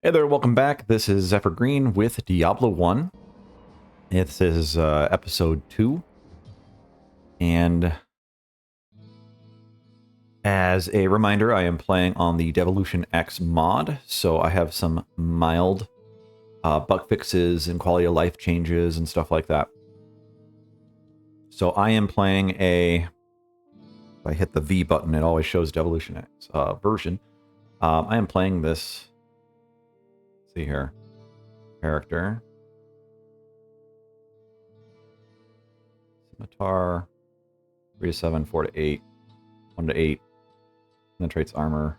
Hey there, welcome back. This is Zephyr Green with Diablo 1. This is episode 2. And as a reminder, I am playing on the Devolution X mod, so I have some mild bug fixes and quality of life changes and stuff like that. So I am playing if I hit the V button, it always shows Devolution X version. I am playing this, let's see here, character. Scimitar, 3 to 7, 4 to 8, 1 to 8. Penetrates armor,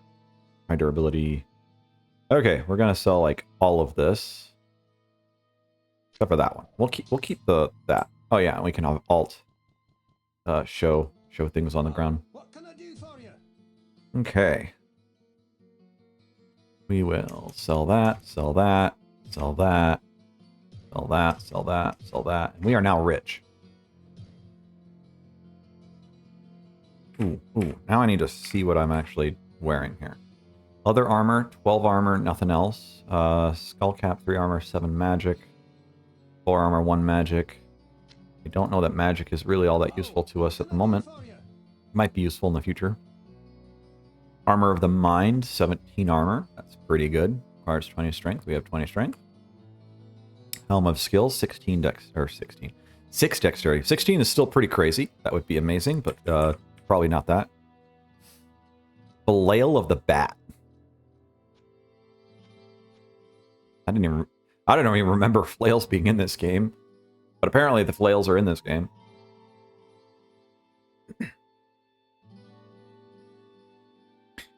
high durability. Okay, we're gonna sell like all of this, except for that one. We'll keep that. Oh yeah, we can have alt show things on the ground. What can I do for you? Okay, we will sell that, sell that, sell that, sell that, sell that, sell that. And we are now rich. Ooh, now I need to see what I'm actually wearing here. Other armor, 12 armor, nothing else. Skull cap, 3 armor, 7 magic. 4 armor, 1 magic. I don't know that magic is really all that useful to us at the moment. Might be useful in the future. Armor of the mind, 17 armor. That's pretty good. Requires 20 strength. We have 20 strength. Helm of skills, 16 dex, or 16. 6 dexterity. 16 is still pretty crazy. That would be amazing, but probably not that. Flail of the bat. I don't even remember flails being in this game, but apparently the flails are in this game.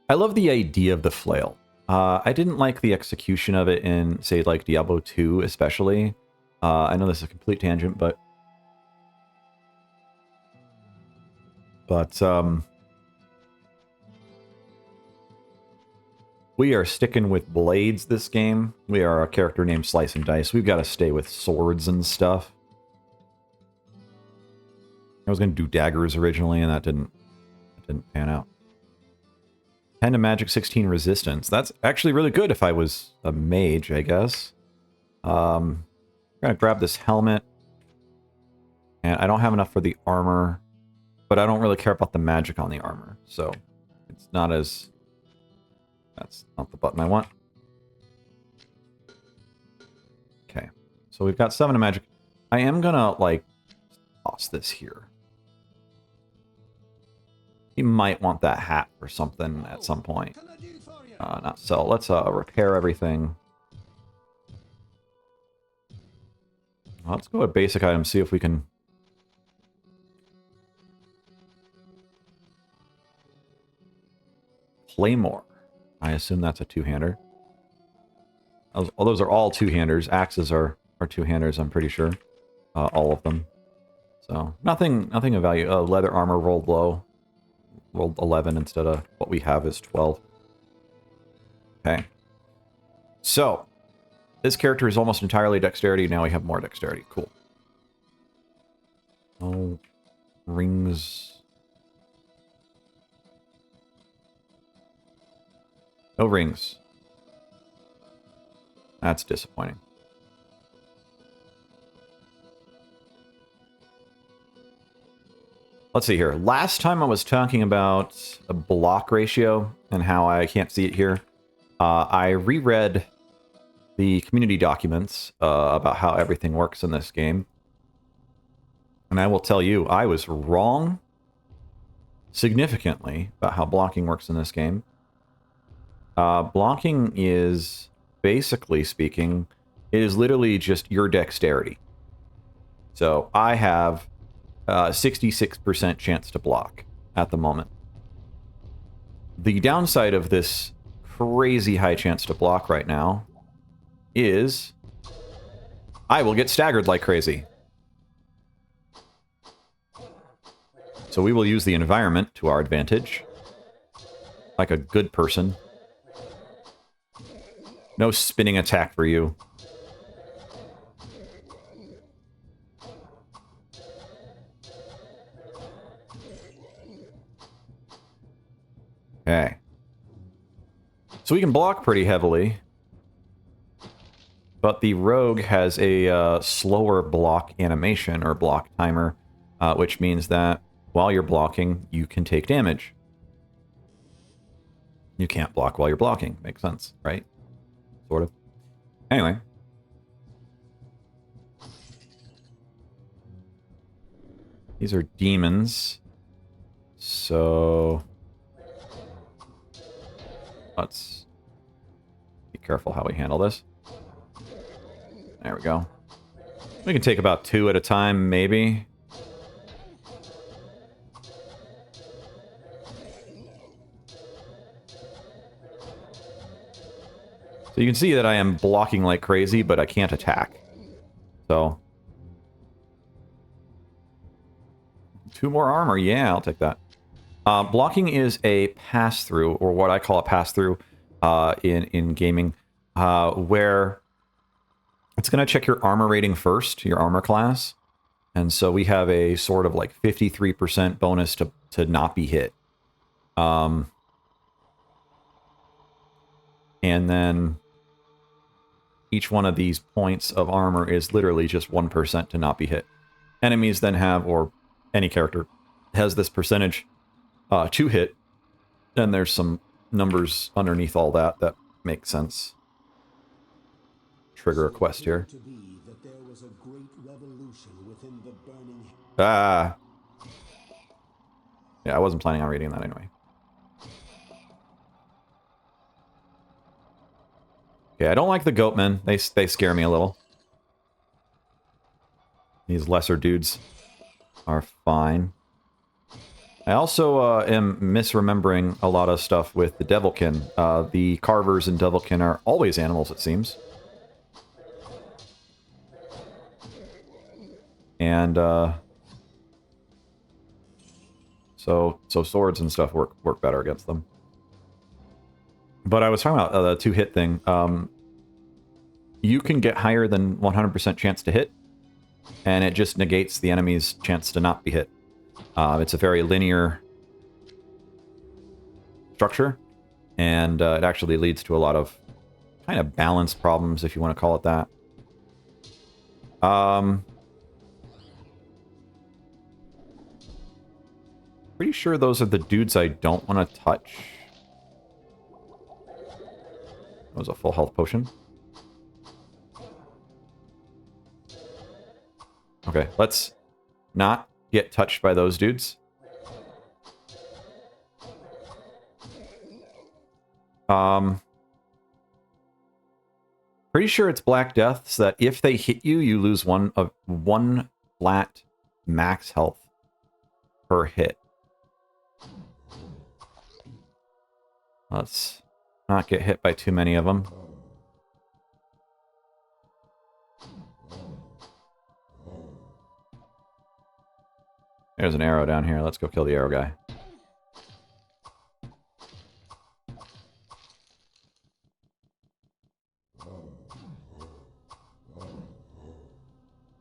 I love the idea of the flail. I didn't like the execution of it in, say, like Diablo 2 especially. I know this is a complete tangent, but we are sticking with blades this game. We are a character named Slice and Dice. We've got to stay with swords and stuff. I was going to do daggers originally, and that didn't pan out. 10 to magic, 16 resistance. That's actually really good if I was a mage, I guess. I'm going to grab this helmet. And I don't have enough for the armor, but I don't really care about the magic on the armor. So it's not as... That's not the button I want. Okay. So we've got 7 to magic. I am going to, like, toss this here. You might want that hat or something at some point. Not sell. Let's repair everything. Let's go with basic items, see if we can... Claymore. I assume that's a two-hander. Oh, those are all two-handers. Axes are two-handers, I'm pretty sure. All of them. So, nothing of value. Leather armor rolled low. Rolled 11 instead of what we have is 12. Okay. So, this character is almost entirely dexterity. Now we have more dexterity. Cool. Oh, rings. No rings. That's disappointing. Let's see here. Last time I was talking about a block ratio and how I can't see it here. I reread the community documents about how everything works in this game. And I will tell you, I was wrong significantly about how blocking works in this game. Blocking is, basically speaking, it is literally just your dexterity. So I have 66% chance to block at the moment. The downside of this crazy high chance to block right now is I will get staggered like crazy. So we will use the environment to our advantage. Like a good person. No spinning attack for you. Okay. So we can block pretty heavily. But the rogue has a slower block animation or block timer, which means that while you're blocking, you can take damage. You can't block while you're blocking. Makes sense, right? Sort of. Anyway. These are demons. So let's be careful how we handle this. There we go. We can take about 2 at a time, maybe. So you can see that I am blocking like crazy, but I can't attack. So 2 more armor. Yeah, I'll take that. Blocking is a pass-through, or what I call a pass-through in gaming, where it's going to check your armor rating first, your armor class. And so we have a sort of like 53% bonus to not be hit. And then each one of these points of armor is literally just 1% to not be hit. Enemies then have, or any character has this percentage to hit. Then there's some numbers underneath all that that make sense. Trigger a quest here. Ah. Yeah, I wasn't planning on reading that anyway. Okay, I don't like the goatmen. They scare me a little. These lesser dudes are fine. I also am misremembering a lot of stuff with the Devilkin. The Carvers and Devilkin are always animals, it seems. And so swords and stuff work better against them. But I was talking about the 2-hit thing. You can get higher than 100% chance to hit, and it just negates the enemy's chance to not be hit. It's a very linear structure, and it actually leads to a lot of kind of balance problems, if you want to call it that. Pretty sure those are the dudes I don't want to touch. That was a full health potion. Okay, let's not get touched by those dudes. Pretty sure it's Black Death, so that if they hit you, you lose one flat max health per hit. Let's not get hit by too many of them. There's an arrow down here. Let's go kill the arrow guy.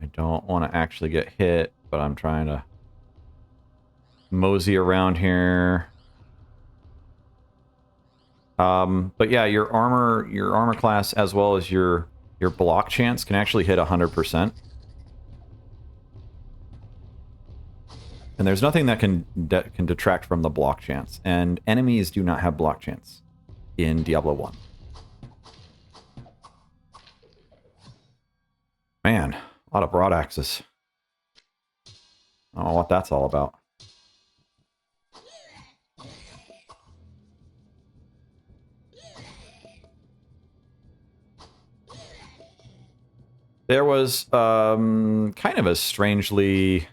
I don't want to actually get hit, but I'm trying to mosey around here. But yeah, your armor class as well as your block chance can actually hit 100%. And there's nothing that can detract from the block chance. And enemies do not have block chance in Diablo 1. Man, a lot of broad axes. I don't know what that's all about. There was kind of a strangely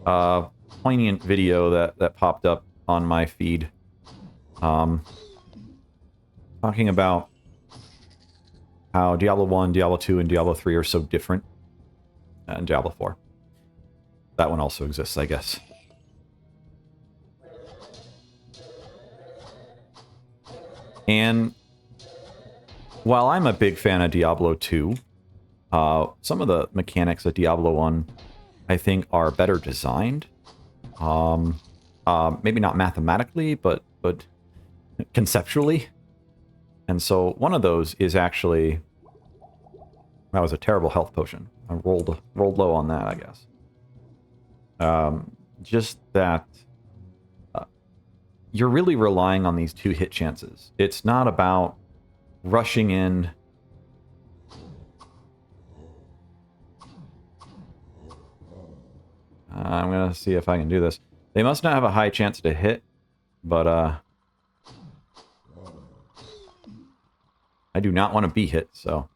poignant video that popped up on my feed, talking about how Diablo 1, Diablo 2, and Diablo 3 are so different, and Diablo 4. That one also exists, I guess. And while I'm a big fan of Diablo 2, some of the mechanics of Diablo 1, I think, are better designed. Maybe not mathematically, but conceptually. And so one of those is actually That was a terrible health potion. I rolled low on that, I guess. Just that you're really relying on these 2 hit chances. It's not about rushing in. I'm going to see if I can do this. They must not have a high chance to hit, but I do not want to be hit, so...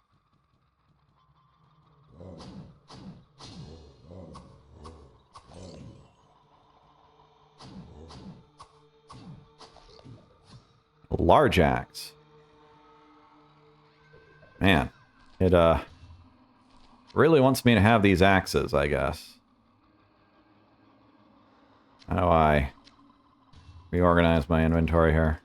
Large axe. Man, it really wants me to have these axes, I guess. How do I reorganize my inventory here?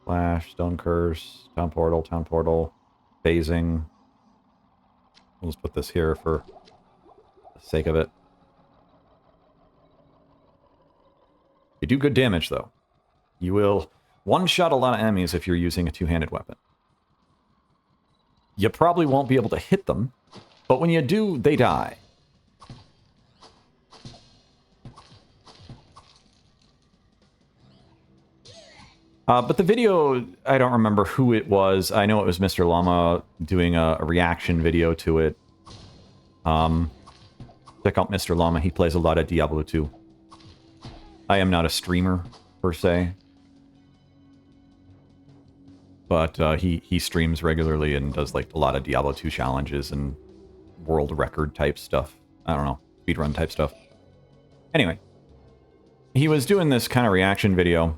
Flash, stone curse, town portal, phasing. We'll just put this here for the sake of it. You do good damage, though. You will one-shot a lot of enemies if you're using a 2-handed weapon. You probably won't be able to hit them, but when you do, they die. But the video, I don't remember who it was. I know it was Mr. Llama doing a reaction video to it. Check out Mr. Llama. He plays a lot of Diablo 2. I am not a streamer, per se. But he streams regularly and does like a lot of Diablo 2 challenges and world record type stuff. I don't know, speedrun type stuff. Anyway, he was doing this kind of reaction video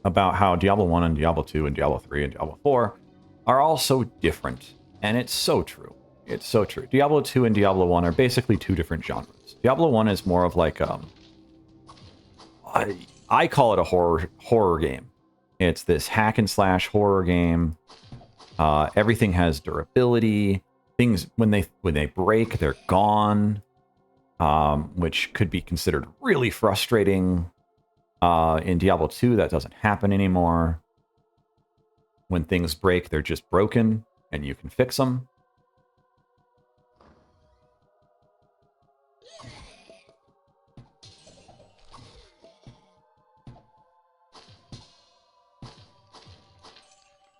about how Diablo 1 and Diablo 2 and Diablo 3 and Diablo 4 are all so different. And it's so true. It's so true. Diablo 2 and Diablo 1 are basically 2 different genres. Diablo 1 is more of like I call it a horror game. It's this hack and slash horror game. Everything has durability. Things when they break, they're gone, which could be considered really frustrating. In Diablo 2, that doesn't happen anymore. When things break, they're just broken, and you can fix them.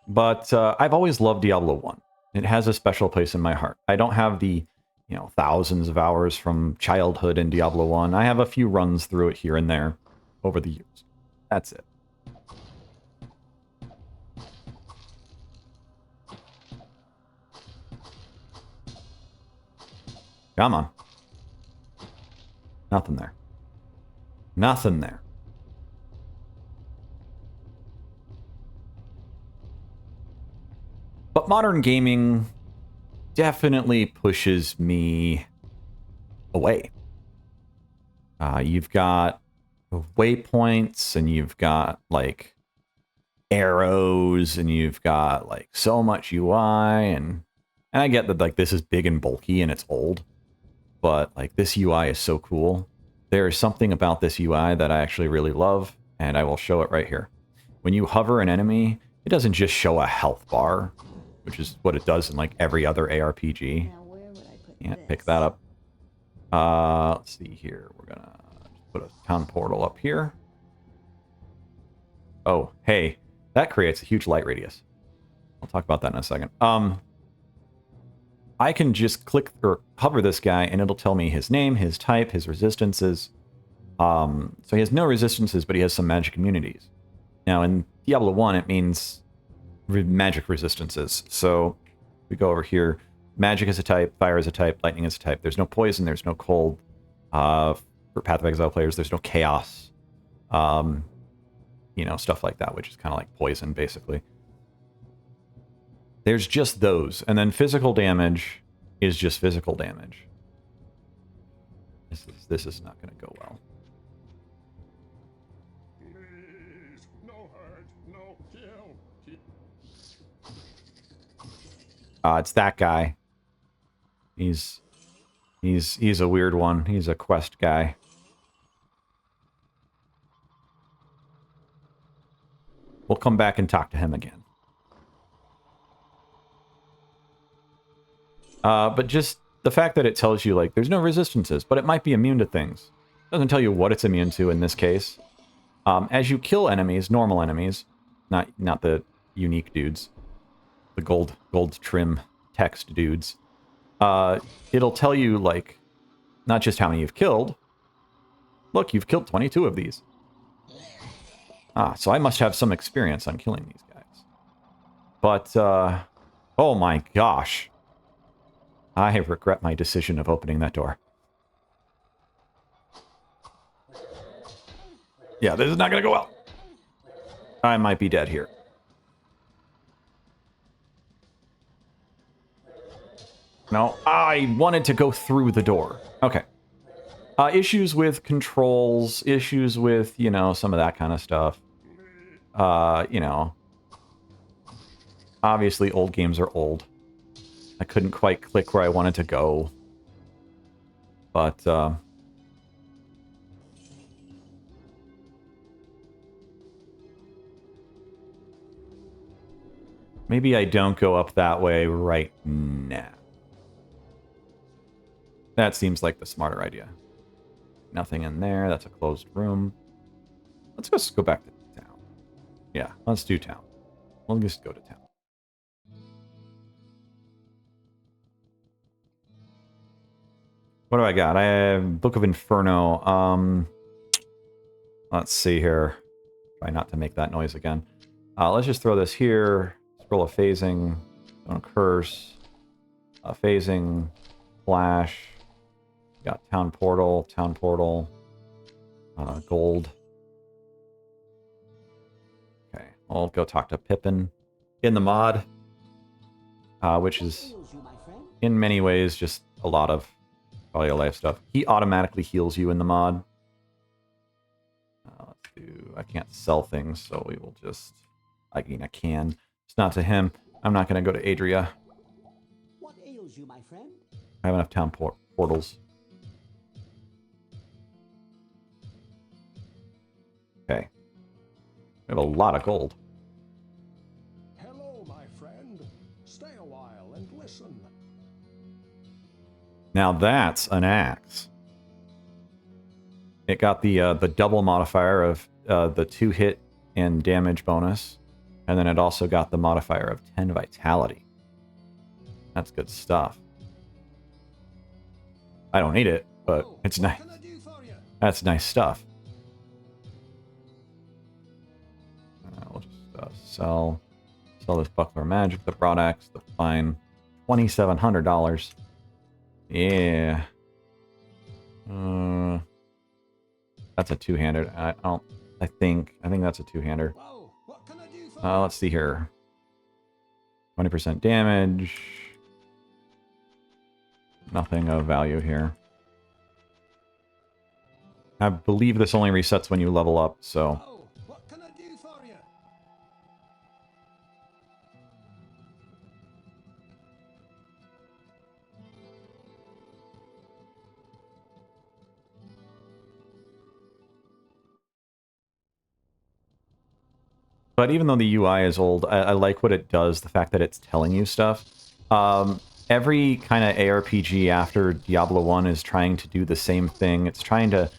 But I've always loved Diablo 1. It has a special place in my heart. I don't have the, thousands of hours from childhood in Diablo 1. I have a few runs through it here and there over the years. That's it. Come on. Nothing there. Nothing there. But modern gaming definitely pushes me away. You've got waypoints, and you've got, like, arrows, and you've got, like, so much UI, and I get that, like, this is big and bulky, and it's old, but, like, this UI is so cool. There is something about this UI that I actually really love, and I will show it right here. When you hover an enemy, it doesn't just show a health bar, which is what it does in, like, every other ARPG. Now, where would I put Can't this? pick that up. Let's see here. We're gonna put a town portal up here. Oh, hey, that creates a huge light radius. I'll talk about that in a second. I can just click or hover this guy, and it'll tell me his name, his type, his resistances. So he has no resistances, but he has some magic immunities. Now, in Diablo 1, it means magic resistances. So we go over here. Magic is a type, fire is a type, lightning is a type. There's no poison, there's no cold. For Path of Exile players, there's no chaos. Stuff like that, which is kind of like poison, basically. There's just those. And then physical damage is just physical damage. This is not going to go well. Please, no hurt, no kill. It's that guy. He's a weird one. He's a quest guy. We'll come back and talk to him again. But just the fact that it tells you, like, there's no resistances, but it might be immune to things. Doesn't tell you what it's immune to in this case. As you kill enemies, normal enemies, not the unique dudes, the gold trim text dudes, it'll tell you, like, not just how many you've killed. Look, you've killed 22 of these. Ah, so I must have some experience on killing these guys. But, oh my gosh. I regret my decision of opening that door. Yeah, this is not going to go well. I might be dead here. No, I wanted to go through the door. Okay. Issues with controls, issues with, you know, some of that kind of stuff. You know, obviously old games are old. I couldn't quite click where I wanted to go. But, maybe I don't go up that way right now. That seems like the smarter idea. Nothing in there. That's a closed room. Let's just go back to town. Yeah, let's do town. We'll just go to town. What do I got? I have Book of Inferno. Let's see here. Try not to make that noise again. Let's just throw this here. Scroll of phasing. Don't curse. Phasing. Flash. Got town portal. Town portal. Gold. Okay. I'll go talk to Pippin in the mod. Which is in many ways just a lot of quality of life stuff. He automatically heals you in the mod. Let's do... I can't sell things, so we will just... I mean, I can. It's not to him. I'm not going to go to Adria. What ails you, my friend? I have enough town portals. Okay. We have a lot of gold. Hello, my friend. Stay a while and listen. Now that's an axe. It got the double modifier of the 2-hit and damage bonus. And then it also got the modifier of 10 vitality. That's good stuff. I don't need it, but it's nice. That's nice stuff. We'll just sell this buckler of magic, the broad axe, the fine $2,700. Yeah. That's a two-hander. I think that's a two-hander. Let's see here. 20% damage. Nothing of value here. I believe this only resets when you level up, so... What can I do for you? But even though the UI is old, I like what it does, the fact that it's telling you stuff. Every kind of ARPG after Diablo 1 is trying to do the same thing. It's trying to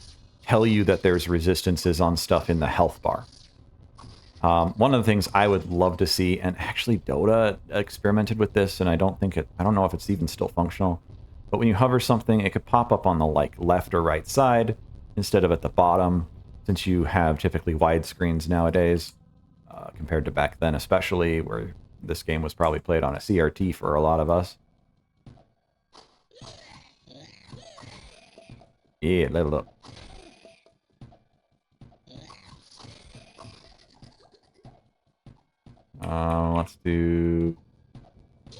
tell you that there's resistances on stuff in the health bar. One of the things I would love to see, and actually Dota experimented with this, and I don't know if it's even still functional, but when you hover something, it could pop up on the left or right side instead of at the bottom, since you have typically wide screens nowadays. Compared to back then, especially, where this game was probably played on a CRT for a lot of us. Yeah, level up. Let's do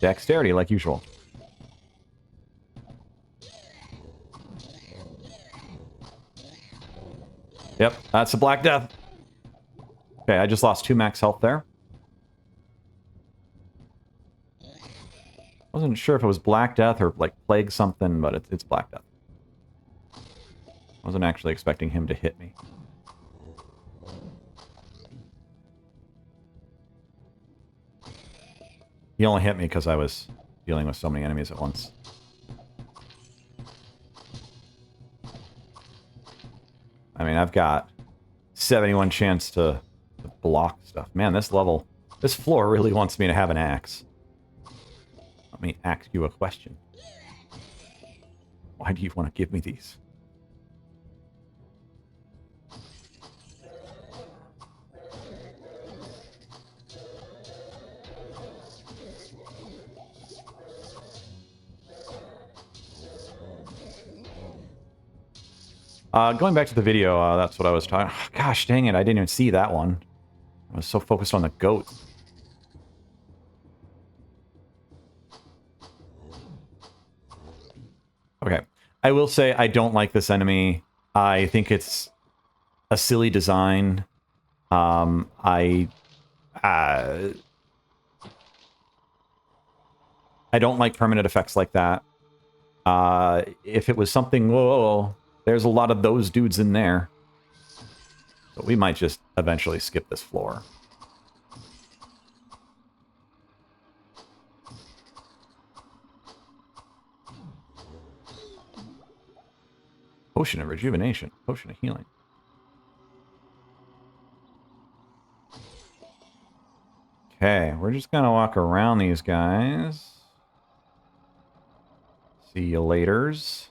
dexterity like usual. Yep, that's a Black Death. Okay, I just lost 2 max health there. Wasn't sure if it was Black Death or, like, Plague something, but it's Black Death. Wasn't actually expecting him to hit me. He only hit me because I was dealing with so many enemies at once. mean, I've got 71 chance to block stuff. Man, this level, this floor really wants me to have an axe. Let me ask you a question. Why do you want to give me these? Going back to the video, that's what I was talking. Gosh dang it, I didn't even see that one. I was so focused on the goat. Okay. I will say I don't like this enemy. I think it's a silly design. I don't like permanent effects like that. If it was something, whoa, there's a lot of those dudes in there. So we might just eventually skip this floor. Potion of rejuvenation. Potion of healing. Okay, we're just gonna walk around these guys. See you laters.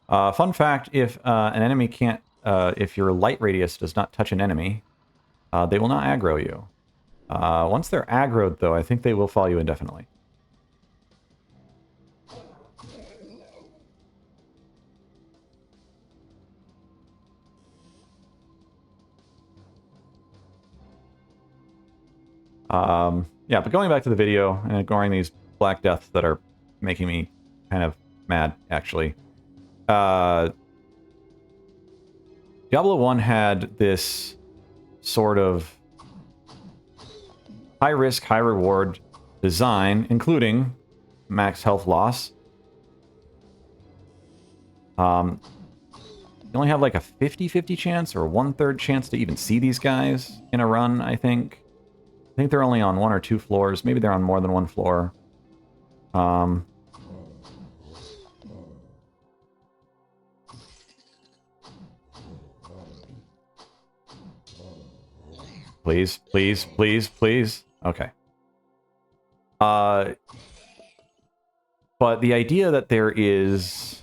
Fun fact, if an enemy can't, if your light radius does not touch an enemy, they will not aggro you. Once they're aggroed, though, I think they will follow you indefinitely. Yeah, but going back to the video and ignoring these Black Deaths that are making me kind of mad, actually. Diablo 1 had this sort of high risk, high reward design, including max health loss. You only have like a 50-50 chance or a 1/3 chance to even see these guys in a run, I think. I think they're only on 1 or 2 floors. Maybe they're on more than 1 floor. Please, please, please, please. Okay. But the idea that there is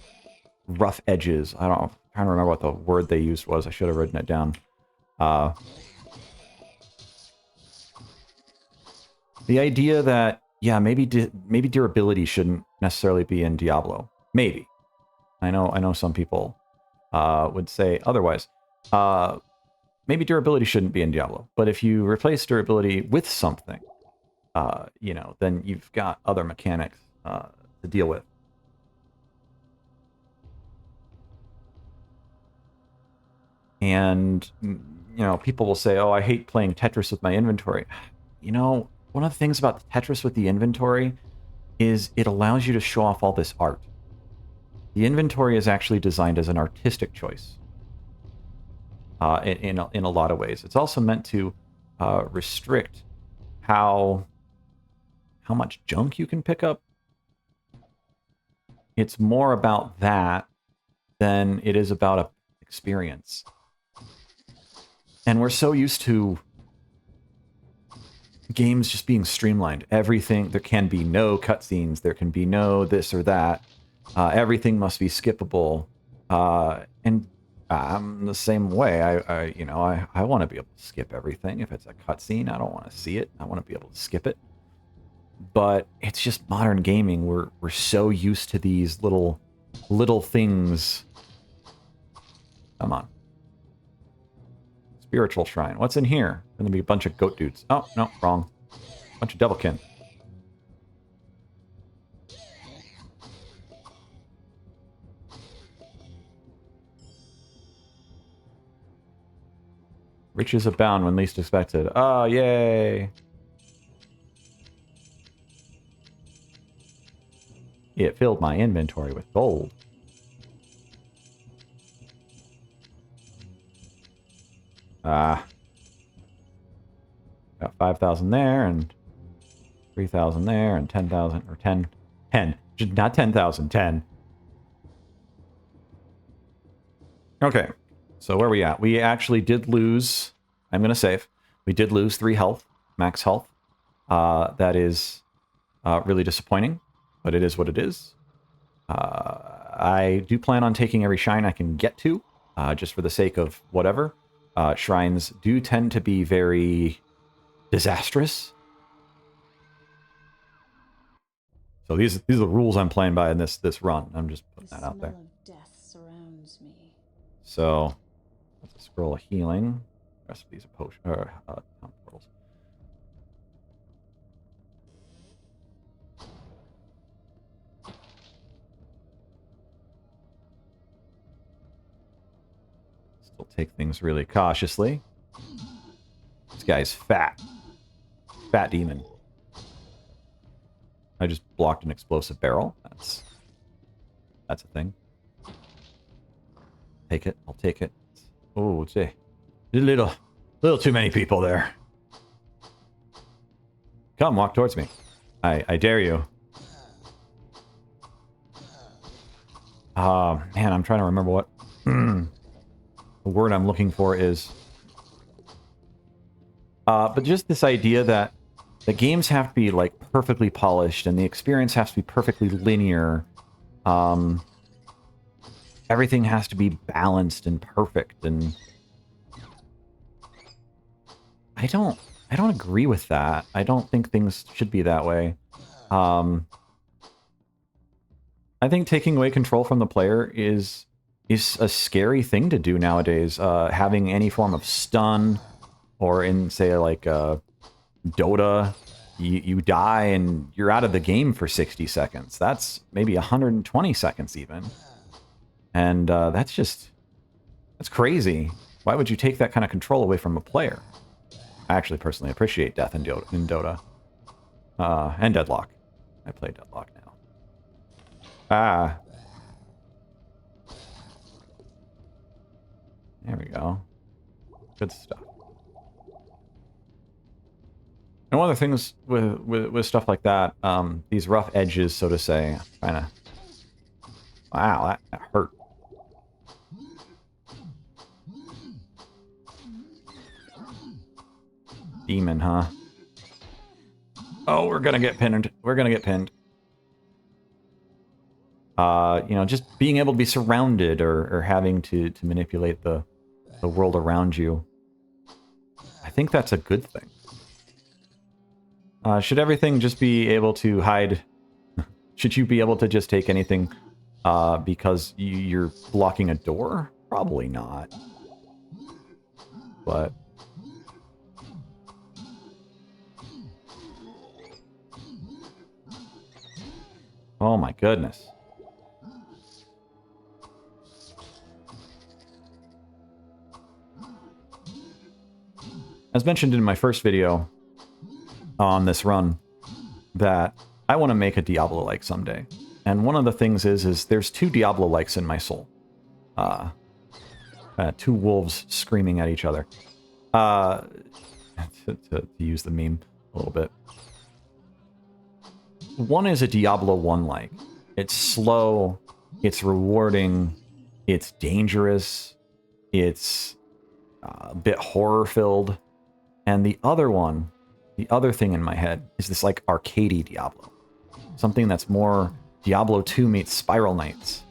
rough edges, I'm trying to remember what the word they used was. I should have written it down. The idea that, yeah, maybe durability shouldn't necessarily be in Diablo. Maybe. I know some people would say otherwise. Maybe durability shouldn't be in Diablo, but if you replace durability with something, you know, then you've got other mechanics to deal with. And, you know, people will say, oh, I hate playing Tetris with my inventory. You know, one of the things about Tetris with the inventory is it allows you to show off all this art. The inventory is actually designed as an artistic choice. In a lot of ways. It's also meant to restrict how much junk you can pick up. It's more about that than it is about an experience. And we're so used to games just being streamlined. Everything, there can be no cutscenes, there can be no this or that. Everything must be skippable. And I'm the same way. I want to be able to skip everything. If it's a cutscene, I don't want to see it. I want to be able to skip it. But it's just modern gaming. We're so used to these little things. Come on. Spiritual shrine. What's in here? Gonna be a bunch of goat dudes. Oh, no, wrong. Bunch of devilkin. Riches abound when least expected. Oh, yay! It filled my inventory with gold. Got 5,000 there, and 3,000 there, and 10,000, or 10. Not 10,000, 10. Okay, so where are we at? We actually did lose, I'm going to save, we did lose 3 health, max health. That is really disappointing, but it is what it is. I do plan on taking every shrine I can get to, just for the sake of whatever. Shrines do tend to be very disastrous. So these are the rules I'm playing by in this run. I'm just putting that out there. The smell of death surrounds me. So that's a scroll of healing. The rest of these are potion or town portals. Still take things really cautiously. This guy's fat. Fat demon. I just blocked an explosive barrel. That's a thing. Take it. I'll take it. Oh, it's a little too many people there. Come, walk towards me. I dare you. Man, I'm trying to remember what the word I'm looking for is. But just this idea that the games have to be like perfectly polished and the experience has to be perfectly linear. Everything has to be balanced and perfect, and I don't agree with that. I don't think things should be that way. I think taking away control from the player is a scary thing to do nowadays. Having any form of stun, or in say like Dota, you die and you're out of the game for 60 seconds. That's maybe 120 seconds even. And that's crazy. Why would you take that kind of control away from a player? I actually personally appreciate death in Dota. And Deadlock. I play Deadlock now. Ah. There we go. Good stuff. And one of the things with stuff like that, these rough edges, so to say, kind of... Wow, that hurt. Demon, huh? Oh, we're gonna get pinned. We're gonna get pinned. You know, just being able to be surrounded or having to manipulate the world around you. I think that's a good thing. Should everything just be able to hide? Should you be able to just take anything because you're blocking a door? Probably not. But... oh my goodness. As mentioned in my first video on this run, that I want to make a Diablo-like someday. And one of the things is there's 2 Diablo-likes in my soul. 2 wolves screaming at each other. To use the meme a little bit. One is a Diablo 1-like. It's slow, it's rewarding, it's dangerous, it's a bit horror-filled. And the other one, the other thing in my head, is this like arcadey Diablo. Something that's more Diablo 2 meets Spiral Knights.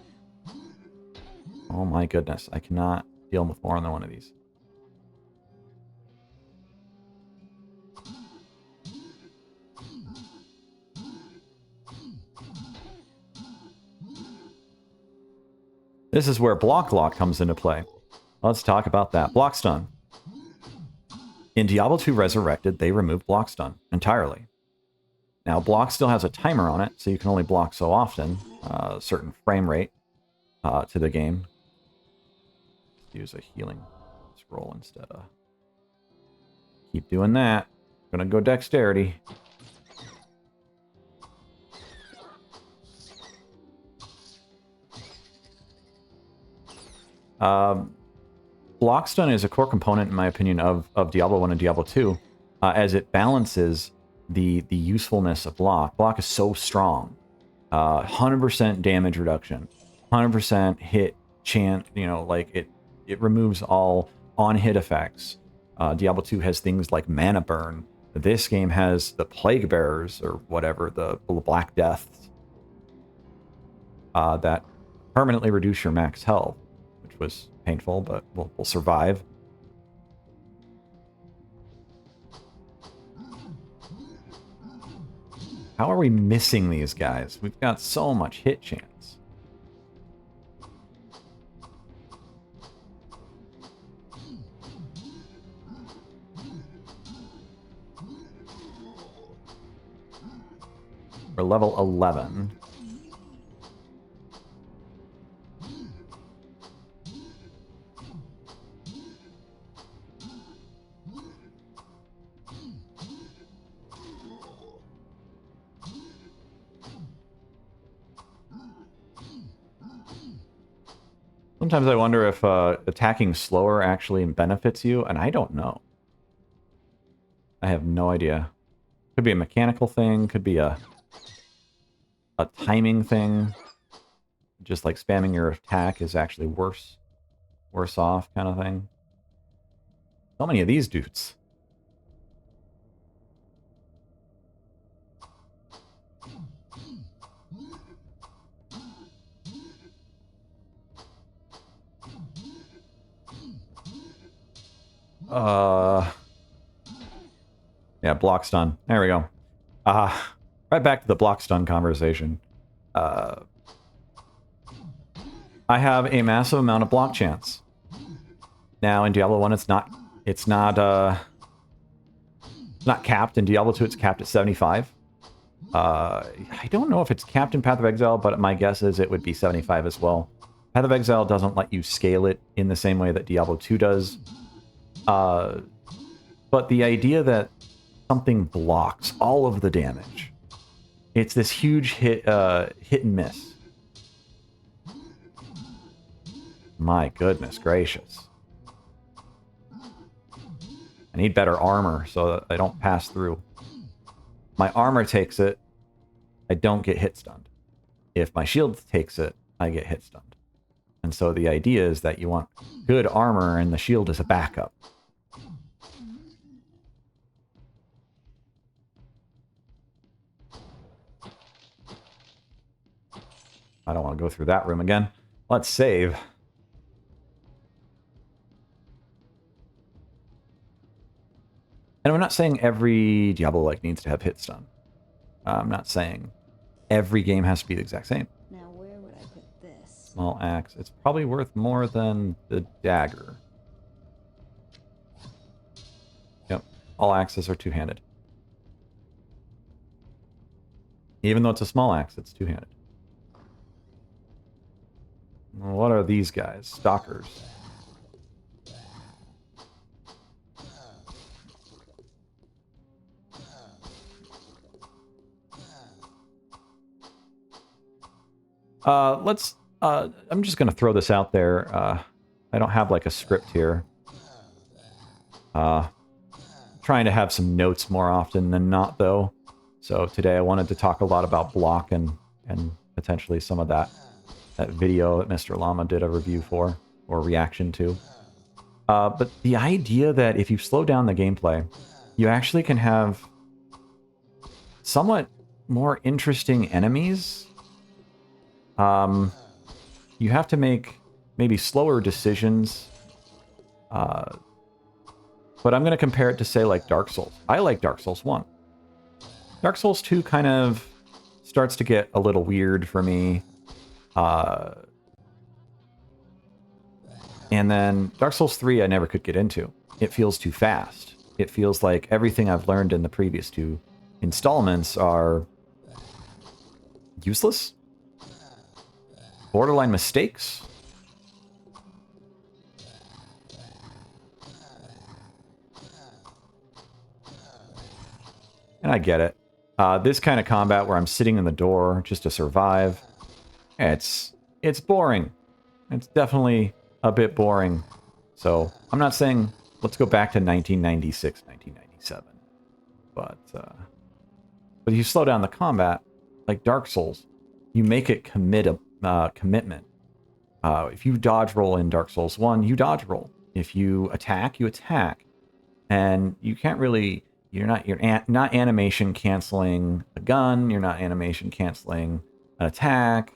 Oh my goodness, I cannot deal with more than one of these. This is where block lock comes into play. Let's talk about that. Block stun. In Diablo 2 Resurrected, they removed block stun entirely. Now, block still has a timer on it, so you can only block so often, a certain frame rate to the game. Use a healing scroll instead of... keep doing that. Gonna go dexterity. Block stun is a core component, in my opinion, of Diablo 1 and Diablo 2, as it balances the usefulness of block. Block is so strong. 100% damage reduction, 100% hit chance, you know, like it removes all on-hit effects. Diablo 2 has things like mana burn. This game has the Plague Bearers, or whatever, the Black Deaths, that permanently reduce your max health, which was painful, but we'll survive. How are we missing these guys? We've got so much hit chance. We're level 11. Sometimes I wonder if attacking slower actually benefits you, and I don't know. I have no idea. Could be a mechanical thing, could be a timing thing. Just like spamming your attack is actually worse off kind of thing. So many of these dudes. Yeah, block stun. There we go. Right back to the block stun conversation. I have a massive amount of block chance. Now in Diablo 1 it's not capped. In Diablo 2 it's capped at 75. I don't know if it's capped in Path of Exile, but my guess is it would be 75 as well. Path of Exile doesn't let you scale it in the same way that Diablo 2 does. But the idea that something blocks all of the damage, it's this huge hit and miss. My goodness gracious. I need better armor so that I don't pass through. My armor takes it, I don't get hit stunned. If my shield takes it, I get hit stunned. And so the idea is that you want good armor and the shield is a backup. I don't want to go through that room again. Let's save. And I'm not saying every Diablo like needs to have hit stun. I'm not saying every game has to be the exact same. Now where would I put this? Small axe. It's probably worth more than the dagger. Yep. All axes are two-handed. Even though it's a small axe, it's two-handed. What are these guys? Stalkers. I'm just going to throw this out there. I don't have like a script here. Trying to have some notes more often than not, though. So today I wanted to talk a lot about block and potentially some of that video that Mr. Llama did a review for, or reaction to. But the idea that if you slow down the gameplay, you actually can have somewhat more interesting enemies. You have to make maybe slower decisions. But I'm going to compare it to, say, like Dark Souls. I like Dark Souls 1. Dark Souls 2 kind of starts to get a little weird for me. And then Dark Souls 3 I never could get into. It feels too fast. It feels like everything I've learned in the previous two installments are useless. Borderline mistakes. And I get it. This kind of combat where I'm sitting in the door just to survive, it's boring. It's definitely a bit boring. So I'm not saying let's go back to 1996, 1997. But if you slow down the combat, like Dark Souls, you make it commitment. If you dodge roll in Dark Souls 1, you dodge roll. If you attack, you attack. And you can't really, not animation canceling a gun, you're not animation canceling an attack.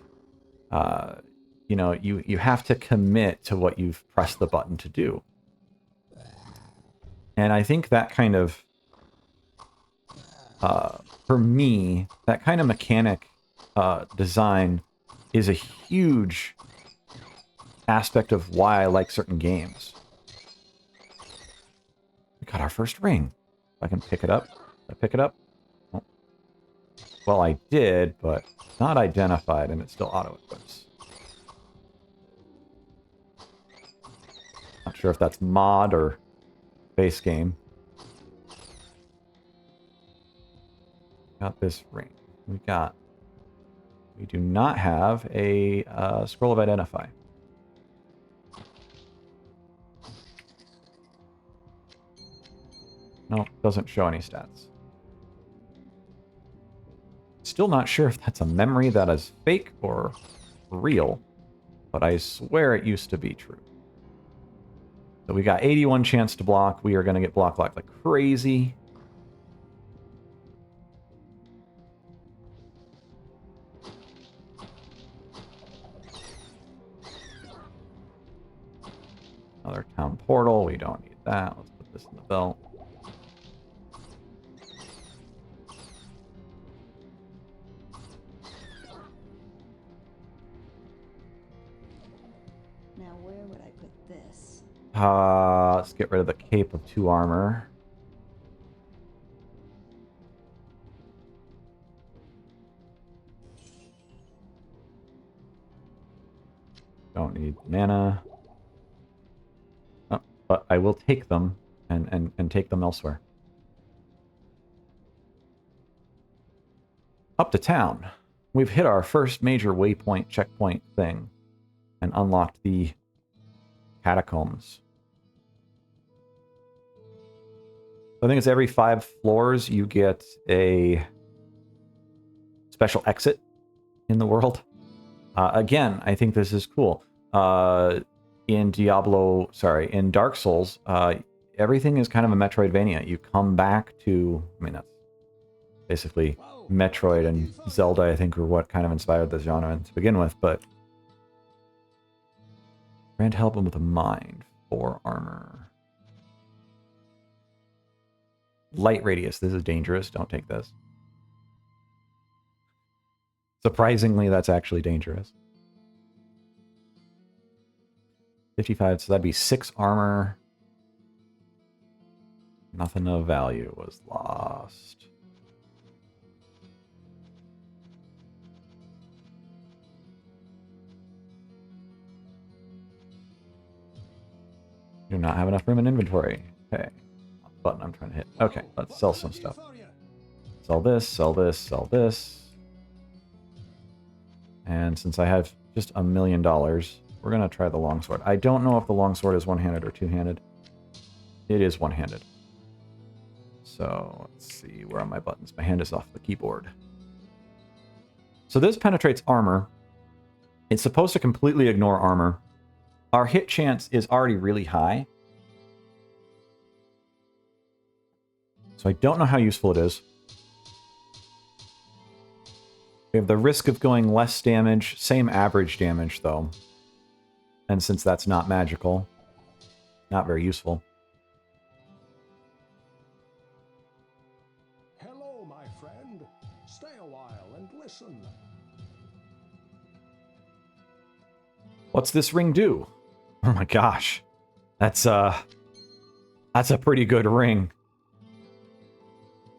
You have to commit to what you've pressed the button to do. And I think that kind of, for me, that kind of mechanic design is a huge aspect of why I like certain games. We got our first ring. If I can pick it up. Did I pick it up? Oh. Well, I did, but not identified, and it still auto-equips. Not sure if that's mod or base game. Got this ring. We do not have a scroll of identify. No, doesn't show any stats. Still not sure if that's a memory that is fake or real, but I swear it used to be true. So we got 81 chance to block. We are going to get block locked like crazy. Another town portal. We don't need that. Let's put this in the belt. Now where would I put this? Let's get rid of the cape of 2 armor. Don't need mana. Oh, but I will take them and take them elsewhere. Up to town. We've hit our first major waypoint checkpoint thing and unlocked the catacombs. I think it's every 5 floors you get a special exit in the world. Again, I think this is cool. In Dark Souls, everything is kind of a Metroidvania. You come back to, that's basically Metroid and Zelda, I think, were what kind of inspired this genre to begin with, but grant help him with a mind, 4 armor. Light radius, this is dangerous, don't take this. Surprisingly, that's actually dangerous. 55, so that'd be 6 armor. Nothing of value was lost. Do not have enough room in inventory. Okay. Button I'm trying to hit. Okay, let's sell some stuff. Sell this, sell this, sell this. And since I have just $1 million, we're going to try the longsword. I don't know if the longsword is one-handed or two-handed. It is one-handed. So let's see, where are my buttons? My hand is off the keyboard. So this penetrates armor. It's supposed to completely ignore armor. Our hit chance is already really high. So I don't know how useful it is. We have the risk of going less damage, same average damage though. And since that's not magical, not very useful. Hello, my friend. Stay a while and listen. What's this ring do? Oh my gosh. That's a pretty good ring.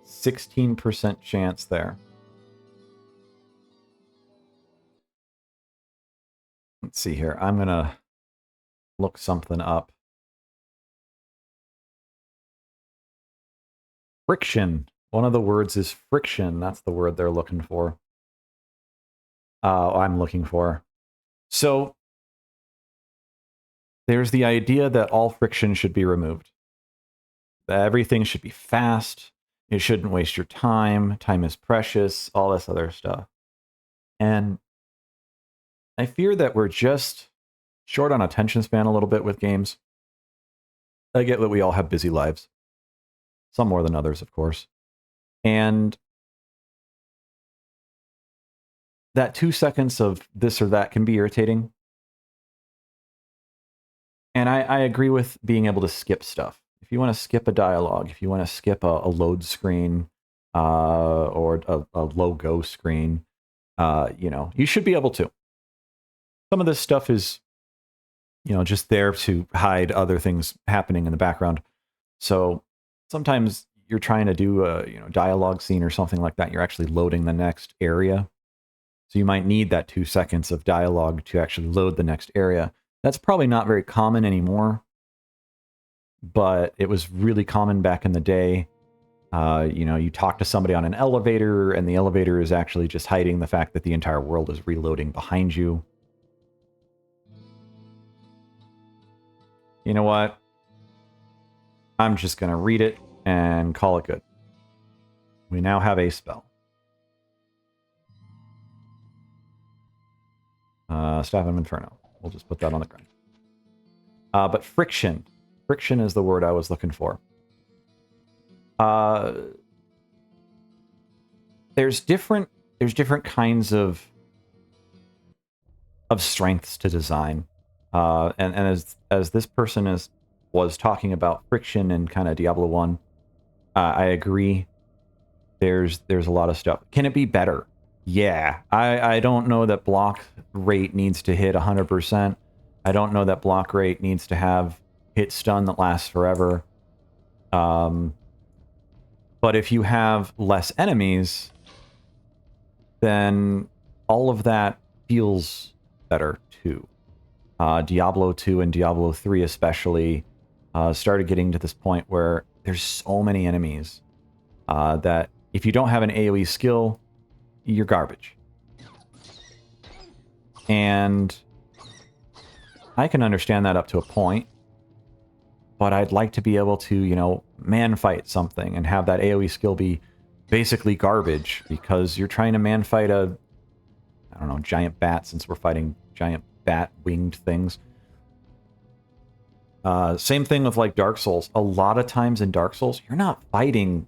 16% chance there. Let's see here. I'm going to look something up. Friction. One of the words is friction. That's the word they're looking for. I'm looking for. So there's the idea that all friction should be removed. Everything should be fast. You shouldn't waste your time. Time is precious. All this other stuff. And I fear that we're just short on attention span a little bit with games. I get that we all have busy lives. Some more than others, of course. And that 2 seconds of this or that can be irritating. And I agree with being able to skip stuff. If you want to skip a dialogue, if you want to skip a load screen or a logo screen, you should be able to. Some of this stuff is, just there to hide other things happening in the background. So sometimes you're trying to do a dialogue scene or something like that. You're actually loading the next area. So you might need that 2 seconds of dialogue to actually load the next area. That's probably not very common anymore, but it was really common back in the day. You talk to somebody on an elevator, and the elevator is actually just hiding the fact that the entire world is reloading behind you. You know what? I'm just going to read it and call it good. We now have a spell. Staff of Inferno. We'll just put that on the ground. But friction. Friction is the word I was looking for. There's different kinds of strengths to design. And as this person was talking about friction and kind of Diablo 1, I agree. There's a lot of stuff. Can it be better? Yeah. I don't know that block rate needs to hit 100%. I don't know that block rate needs to have hit stun that lasts forever. But if you have less enemies, then all of that feels better too. Diablo 2 and Diablo 3 especially started getting to this point where there's so many enemies that if you don't have an AoE skill, you're garbage. And I can understand that up to a point, but I'd like to be able to, man fight something and have that AoE skill be basically garbage because you're trying to man fight a, I don't know, giant bat, since we're fighting giant bat-winged things. Same thing with like Dark Souls. A lot of times in Dark Souls, you're not fighting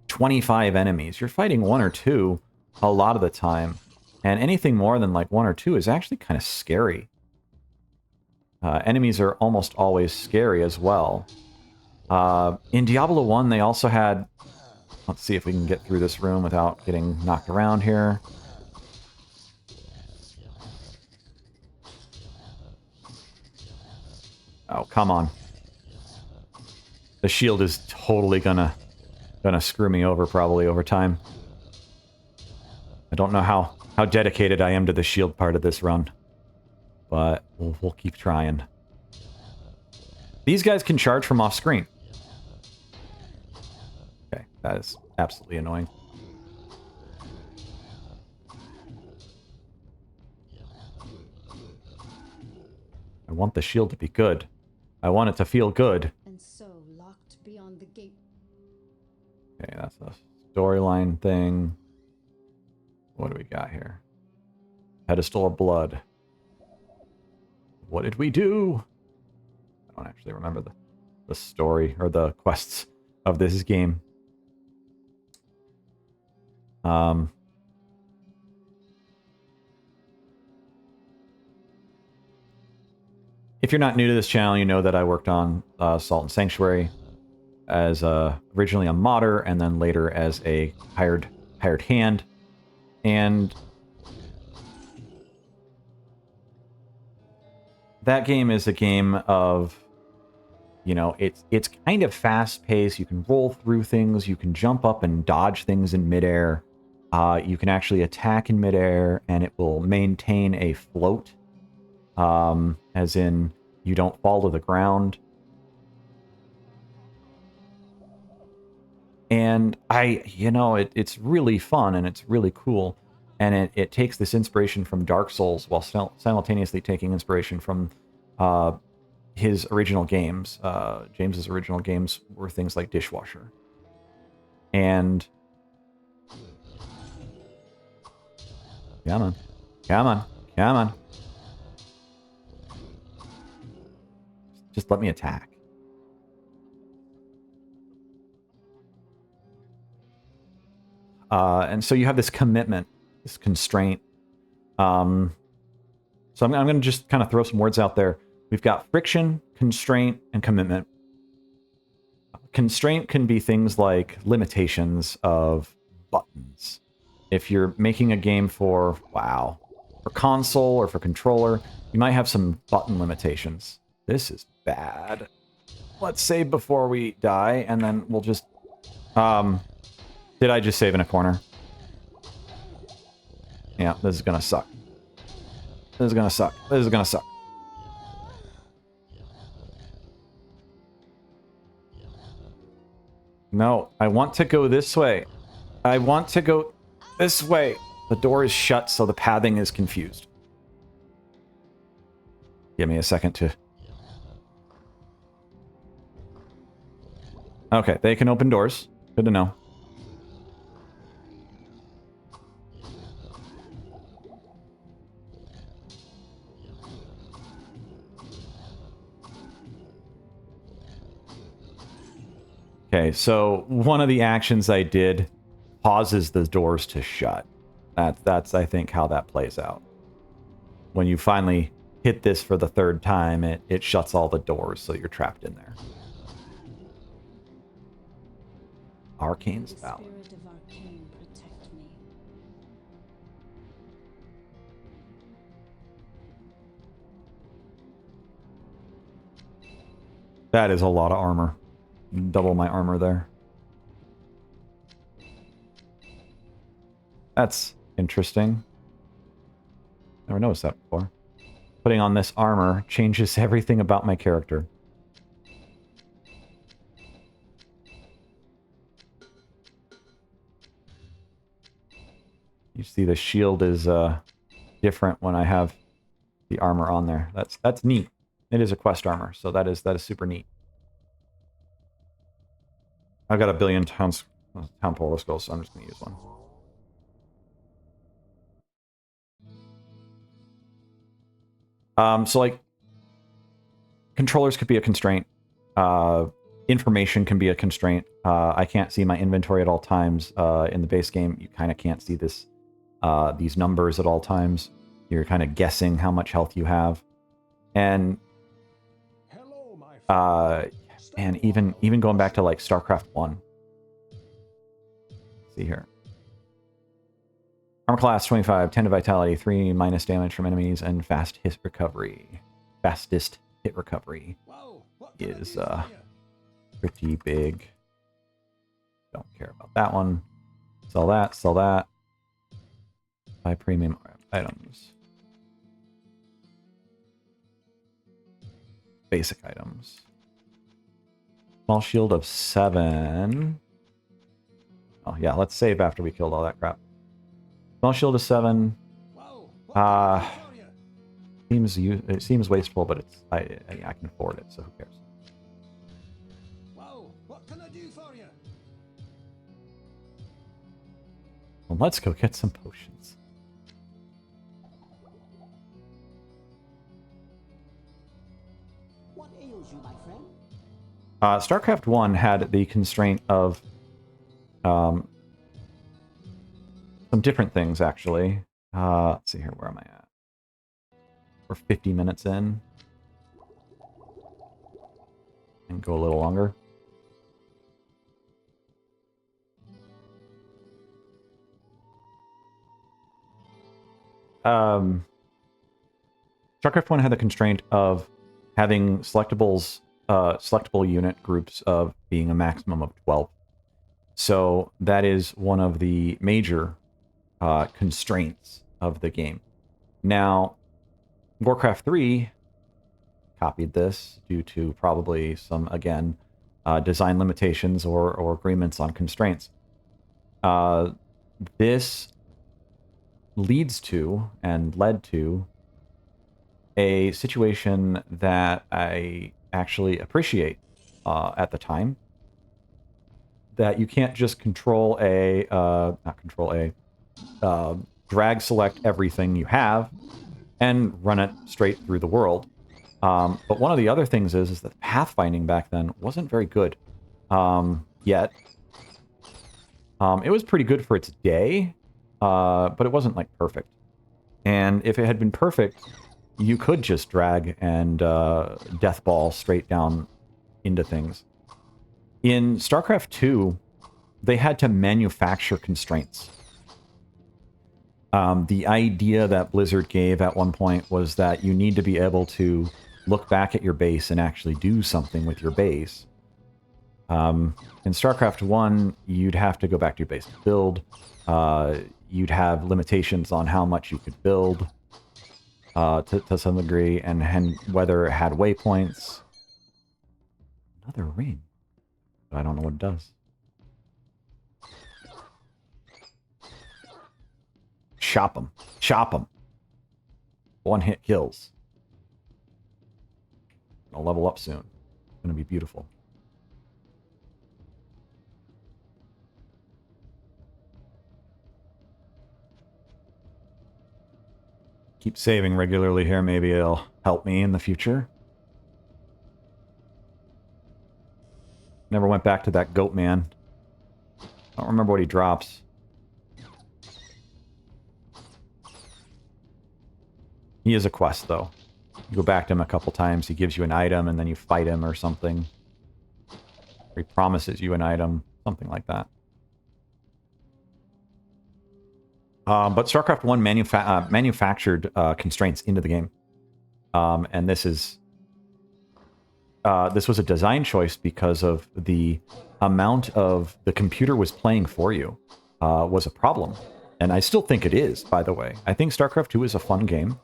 25 enemies. You're fighting 1 or 2 a lot of the time. And anything more than like 1 or 2 is actually kind of scary. Enemies are almost always scary as well. In Diablo 1, they also had... Let's see if we can get through this room without getting knocked around here. Oh, come on. The shield is totally gonna screw me over probably over time. I don't know how dedicated I am to the shield part of this run, but we'll keep trying. These guys can charge from off screen. Okay, that is absolutely annoying. I want the shield to be good. I want it to feel good. And so locked beyond the gate. Okay, that's a storyline thing. What do we got here? Pedestal of Blood. What did we do? I don't actually remember the story or the quests of this game. If you're not new to this channel, you know that I worked on Salt and Sanctuary as originally a modder and then later as a hired hand. And that game is a game of, it's kind of fast-paced. You can roll through things. You can jump up and dodge things in midair. You can actually attack in midair, and it will maintain a float. As in, you don't fall to the ground. And it's really fun and it's really cool. And it takes this inspiration from Dark Souls while simultaneously taking inspiration from his original games. James's original games were things like Dishwasher. And... Come on. Come on. Come on. Just let me attack. And so you have this commitment, this constraint. So I'm going to just kind of throw some words out there. We've got friction, constraint, and commitment. Constraint can be things like limitations of buttons. If you're making a game for, for console or for controller, you might have some button limitations. This is bad. Let's save before we die, and then we'll just... did I just save in a corner? Yeah, this is gonna suck. This is gonna suck. This is gonna suck. No, I want to go this way. I want to go this way. The door is shut, so the pathing is confused. Give me a second to... Okay, they can open doors. Good to know. Okay, so one of the actions I did pauses the doors to shut. That's I think, how that plays out. When you finally hit this for the third time, it shuts all the doors, so you're trapped in there. Arcane's Valor. Spirit of Arcane, protect me. That is a lot of armor. Double my armor there. That's interesting. Never noticed that before. Putting on this armor changes everything about my character. You see the shield is different when I have the armor on there. That's neat. It is a quest armor, so that is super neat. I've got a billion town polar skulls, so I'm just going to use one. So like, controllers could be a constraint. Information can be a constraint. I can't see my inventory at all times. In the base game, you kind of can't see this, these numbers at all times. You're kind of guessing how much health you have, and even going back to like StarCraft 1. Let's see here. Armor class 25, 10 to vitality, 3 minus damage from enemies, and fast hit recovery. Fastest hit recovery is pretty big. Don't care about that one. Sell that, sell that. Buy premium items. Basic items. Small shield of 7. Oh yeah, let's save after we killed all that crap. Small shield of 7. It seems wasteful, but it's I can afford it, so who cares? What can I do for you? Well, let's go get some potions. What ails you, my friend? StarCraft 1 had the constraint of some different things, actually. Let's see here, where am I at? We're 50 minutes in. And go a little longer. StarCraft 1 had the constraint of having selectables, selectable unit groups of being a maximum of 12. So that is one of the major constraints of the game. Now, Warcraft 3 copied this due to probably some, again, design limitations or agreements on constraints. This leads to and led to a situation that I actually appreciate at the time. That you can't just control A, not control A, drag select everything you have and run it straight through the world. But one of the other things is that pathfinding back then wasn't very good yet. It was pretty good for its day, but it wasn't like perfect. And if it had been perfect, you could just drag and death ball straight down into things. In StarCraft 2, they had to manufacture constraints. The idea that Blizzard gave at one point was that you need to be able to look back at your base and actually do something with your base. In StarCraft 1, you'd have to go back to your base to build. You'd have limitations on how much you could build to some degree, and whether it had waypoints. Another ring. But I don't know what it does. Chop them. Chop them. One-hit kills. I'll level up soon. It's going to be beautiful. Keep saving regularly here. Maybe it'll help me in the future. Never went back to that goat man. I don't remember what he drops. He is a quest, though. You go back to him a couple times, he gives you an item, and then you fight him or something. Or he promises you an item, something like that. But StarCraft 1 manufactured constraints into the game. And this was a design choice because of the amount of the computer was playing for you was a problem. And I still think it is, by the way. I think StarCraft 2 is a fun game.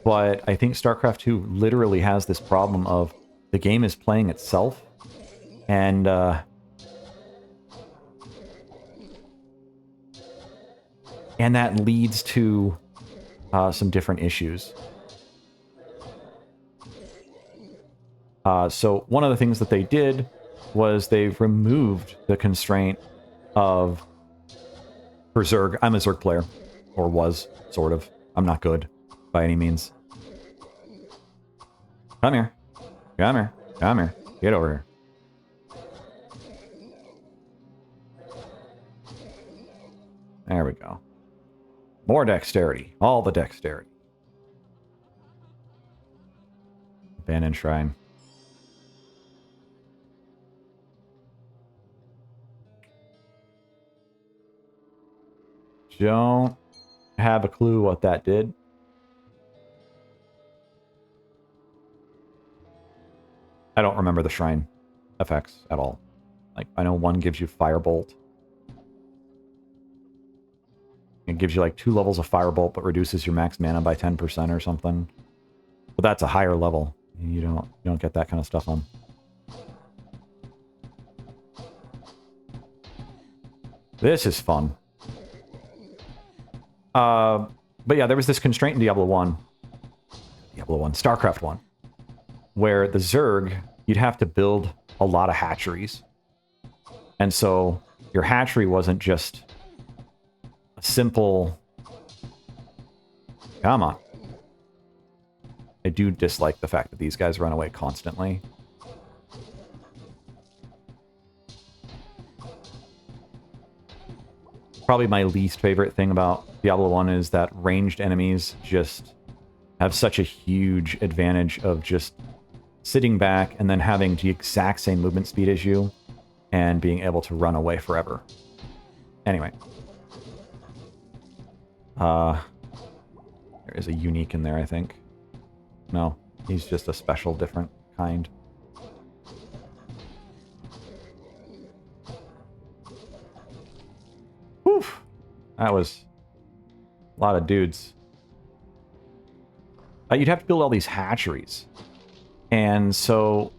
But I think StarCraft 2 literally has this problem of the game is playing itself. And that leads to some different issues. So one of the things that they did was they've removed the constraint of... For Zerg, I'm a Zerg player. Or was, sort of. I'm not good, by any means. Come here. Come here. Come here. Get over here. There we go. More dexterity. All the dexterity. Abandoned Shrine. Don't have a clue what that did. I don't remember the shrine effects at all. Like, I know one gives you Firebolt. It gives you like 2 levels of Firebolt, but reduces your max mana by 10% or something. But that's a higher level. You don't get that kind of stuff on. This is fun. But yeah, there was this constraint in Diablo 1. StarCraft 1. Where the Zerg, you'd have to build a lot of hatcheries. And so your hatchery wasn't just a simple... Come on. I do dislike the fact that these guys run away constantly. Probably my least favorite thing about Diablo 1 is that ranged enemies just have such a huge advantage of just sitting back and then having the exact same movement speed as you and being able to run away forever. Anyway. There is a unique in there, I think. No, he's just a special, different kind. Whew! That was a lot of dudes. You'd have to build all these hatcheries. And so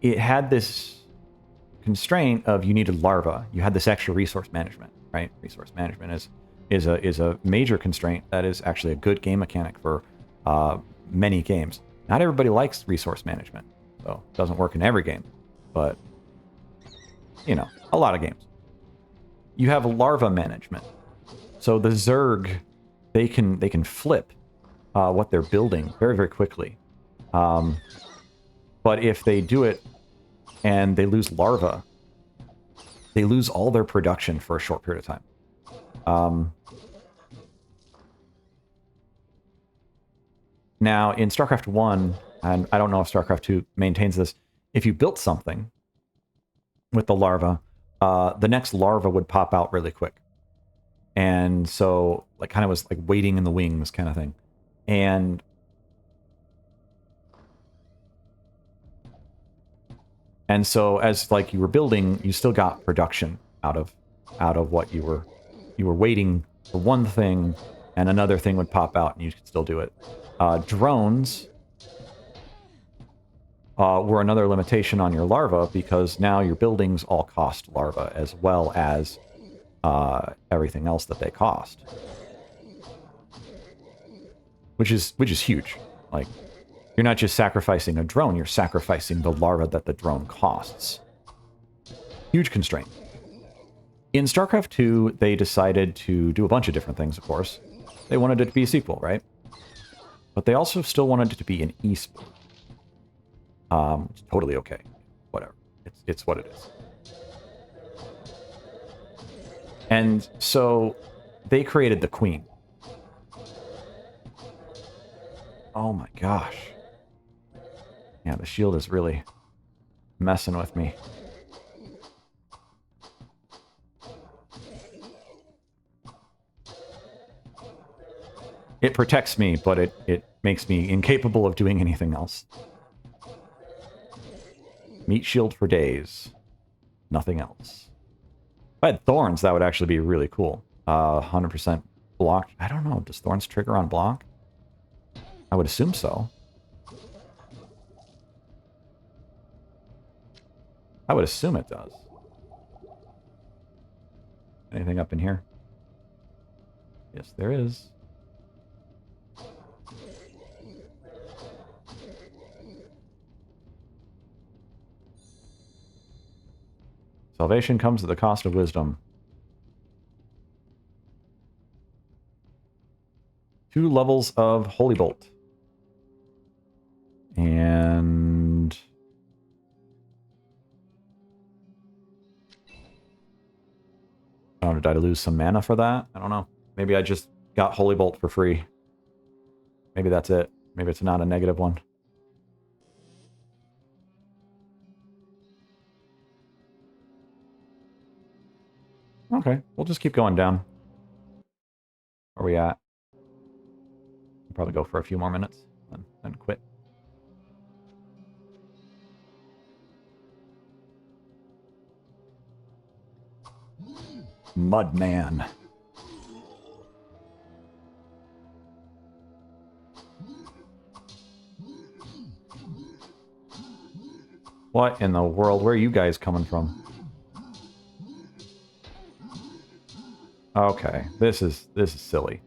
it had this constraint of you needed larvae. You had this extra resource management, right? Resource management is a major constraint that is actually a good game mechanic for many games. Not everybody likes resource management, so it doesn't work in every game. But, you know, a lot of games. You have larva management. So the Zerg, they can flip what they're building very, very quickly. But if they do it and they lose larvae, they lose all their production for a short period of time. Now, in StarCraft 1, and I don't know if StarCraft 2 maintains this, if you built something with the larva, the next larva would pop out really quick. And so, like, kind of was like waiting in the wings kind of thing. And so as like you were building, you still got production out of what you were waiting for one thing, and another thing would pop out and you could still do it. Drones were another limitation on your larva, because now your buildings all cost larva as well as everything else that they cost, which is huge. Like, you're not just sacrificing a drone, you're sacrificing the larva that the drone costs. Huge constraint. In StarCraft 2, they decided to do a bunch of different things, of course. They wanted it to be a sequel, right? But they also still wanted it to be an esport. It's totally okay. Whatever. It's what it is. And so they created the Queen. Oh my gosh. Yeah, the shield is really messing with me. It protects me, but it makes me incapable of doing anything else. Meat shield for days. Nothing else. If I had thorns, that would actually be really cool. 100% block. I don't know. Does thorns trigger on block? I would assume so. I would assume it does. Anything up in here? Yes, there is. Salvation comes at the cost of wisdom. 2 levels of Holy Bolt. And... oh, did I lose some mana for that? I don't know. Maybe I just got Holy Bolt for free. Maybe that's it. Maybe it's not a negative one. Okay, we'll just keep going down. Where are we at? We'll probably go for a few more minutes, then quit. Mudman. What in the world? Where are you guys coming from? Okay, this is silly.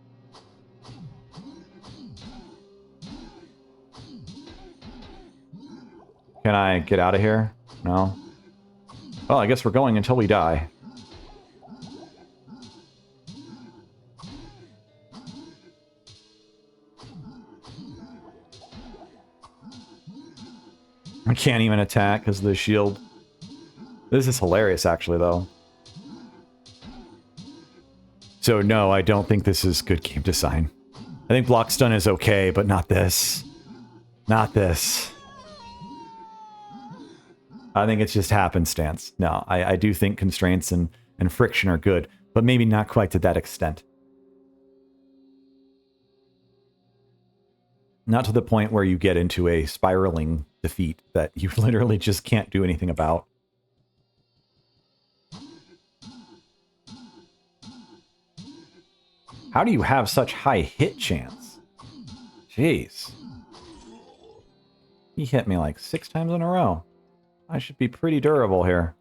Can I get out of here? No? Well, I guess we're going until we die. I can't even attack because of the shield. This is hilarious, actually, though. So, no, I don't think this is good game design. I think block stun is okay, but not this. Not this. I think it's just happenstance. No, I do think constraints and friction are good, but maybe not quite to that extent. Not to the point where you get into a spiraling defeat that you literally just can't do anything about. How do you have such high hit chance? Jeez. He hit me like 6 times in a row. I should be pretty durable here.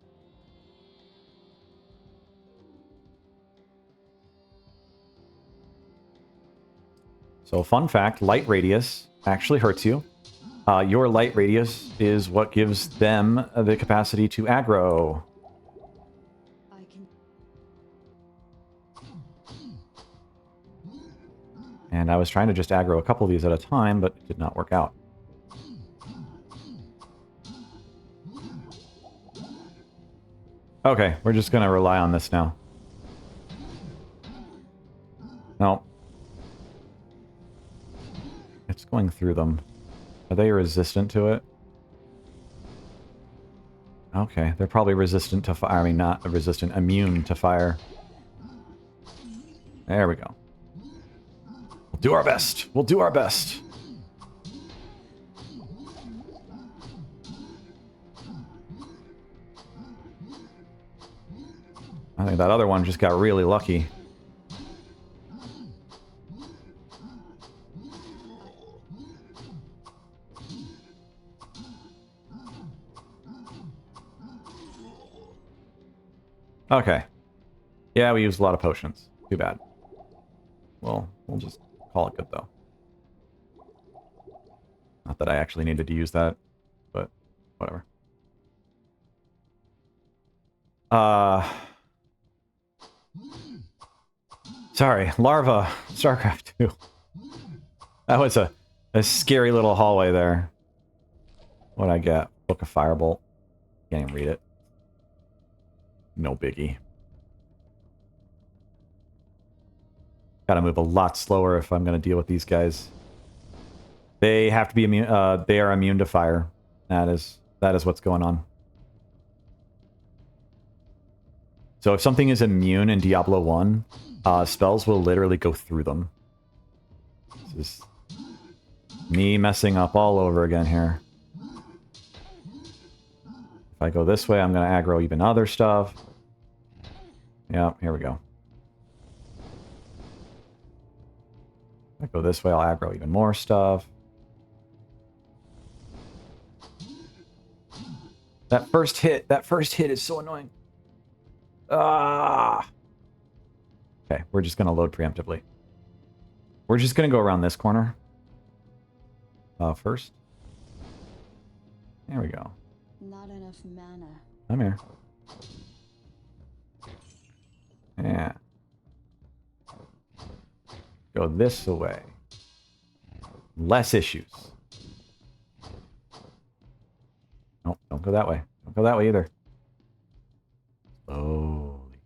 So, fun fact, light radius actually hurts you. Your light radius is what gives them the capacity to aggro. I can. And I was trying to just aggro a couple of these at a time, but it did not work out. Okay, we're just gonna rely on this now. No. It's going through them. Are they resistant to it? Okay, they're probably resistant to fire. I mean, not resistant, immune to fire. There we go. We'll do our best. We'll do our best. I think that other one just got really lucky. Okay. Yeah, we used a lot of potions. Too bad. Well, we'll just call it good, though. Not that I actually needed to use that, but whatever. Sorry, Larva, StarCraft 2. That was a scary little hallway there. What'd I get? Book of Firebolt. Can't even read it. No biggie. Gotta move a lot slower if I'm gonna deal with these guys. They have to be immune. They are immune to fire. That is what's going on. So if something is immune in Diablo 1, spells will literally go through them. This is me messing up all over again here. If I go this way, I'm going to aggro even other stuff. Yeah, here we go. If I go this way, I'll aggro even more stuff. That first hit is so annoying. Ah. Okay, we're just going to load preemptively. We're just going to go around this corner. First. There we go. Not enough mana. I'm here. Yeah. Go this way. Less issues. Nope, don't go that way. Don't go that way either. Slowly.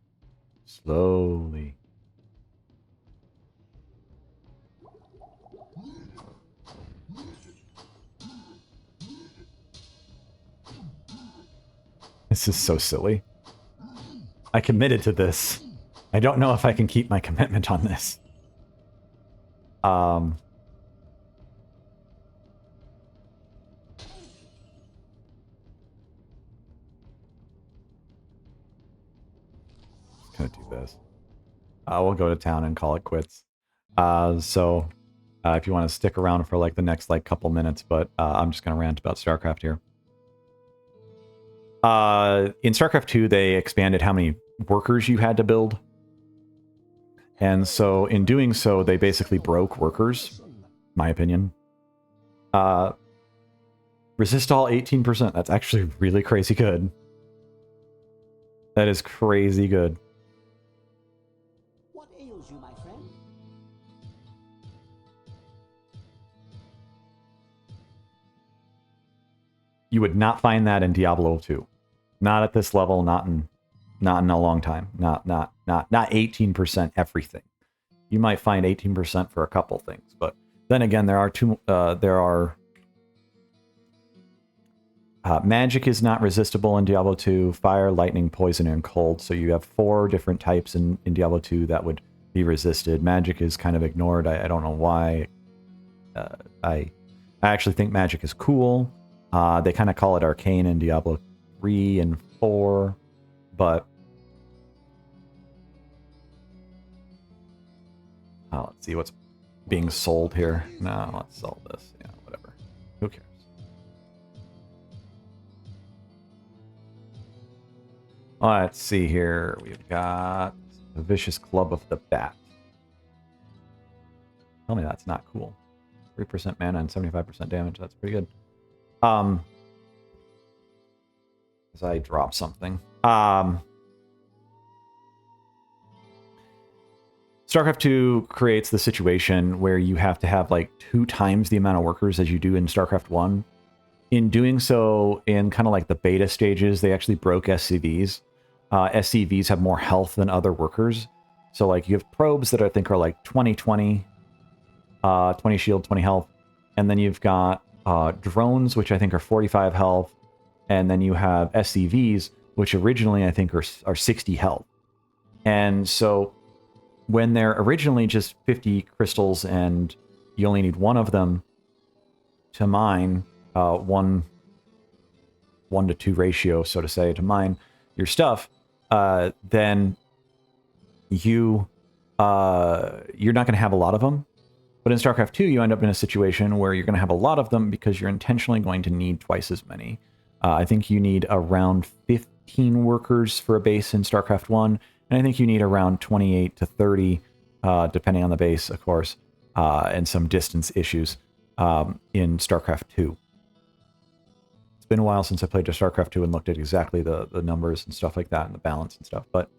Slowly. This is so silly. I committed to this. I don't know if I can keep my commitment on this. Gonna do this. We'll go to town and call it quits. If you want to stick around for like the next couple minutes, but I'm just gonna rant about StarCraft here. In StarCraft 2, they expanded how many workers you had to build. And so in doing so, they basically broke workers, my opinion. Resist all 18%. That's actually really crazy good. That is crazy good. What ails you, my friend? You would not find that in Diablo 2. Not at this level, not in a long time. Not 18% everything. You might find 18% for a couple things, but then again, magic is not resistible in Diablo 2, fire, lightning, poison, and cold. So you have 4 different types in Diablo 2 that would be resisted. Magic is kind of ignored. I don't know why. I actually think magic is cool. They kind of call it arcane in Diablo 3 and 4, but let's see what's being sold here. No, let's sell this. Yeah, whatever. Who cares? Let's see here. We've got the Vicious Club of the Bat. Tell me that's not cool. 3% mana and 75% damage. That's pretty good. As I drop something. StarCraft 2 creates the situation where you have to have 2 times the amount of workers as you do in StarCraft 1. In doing so, in kind of the beta stages, they actually broke SCVs. SCVs have more health than other workers. So like you have probes that I think are like 20, 20 shield, 20 health. And then you've got drones, which I think are 45 health. And then you have SCVs, which originally I think are 60 health. And so when they're originally just 50 crystals and you only need one of them to mine, 1 to 2 ratio, so to say, to mine your stuff, then you're not going to have a lot of them. But in StarCraft 2, you end up in a situation where you're going to have a lot of them because you're intentionally going to need twice as many. I think you need around 15 workers for a base in StarCraft 1, and I think you need around 28 to 30, depending on the base, of course, and some distance issues in StarCraft 2. It's been a while since I played StarCraft 2 and looked at exactly the numbers and stuff like that and the balance and stuff. But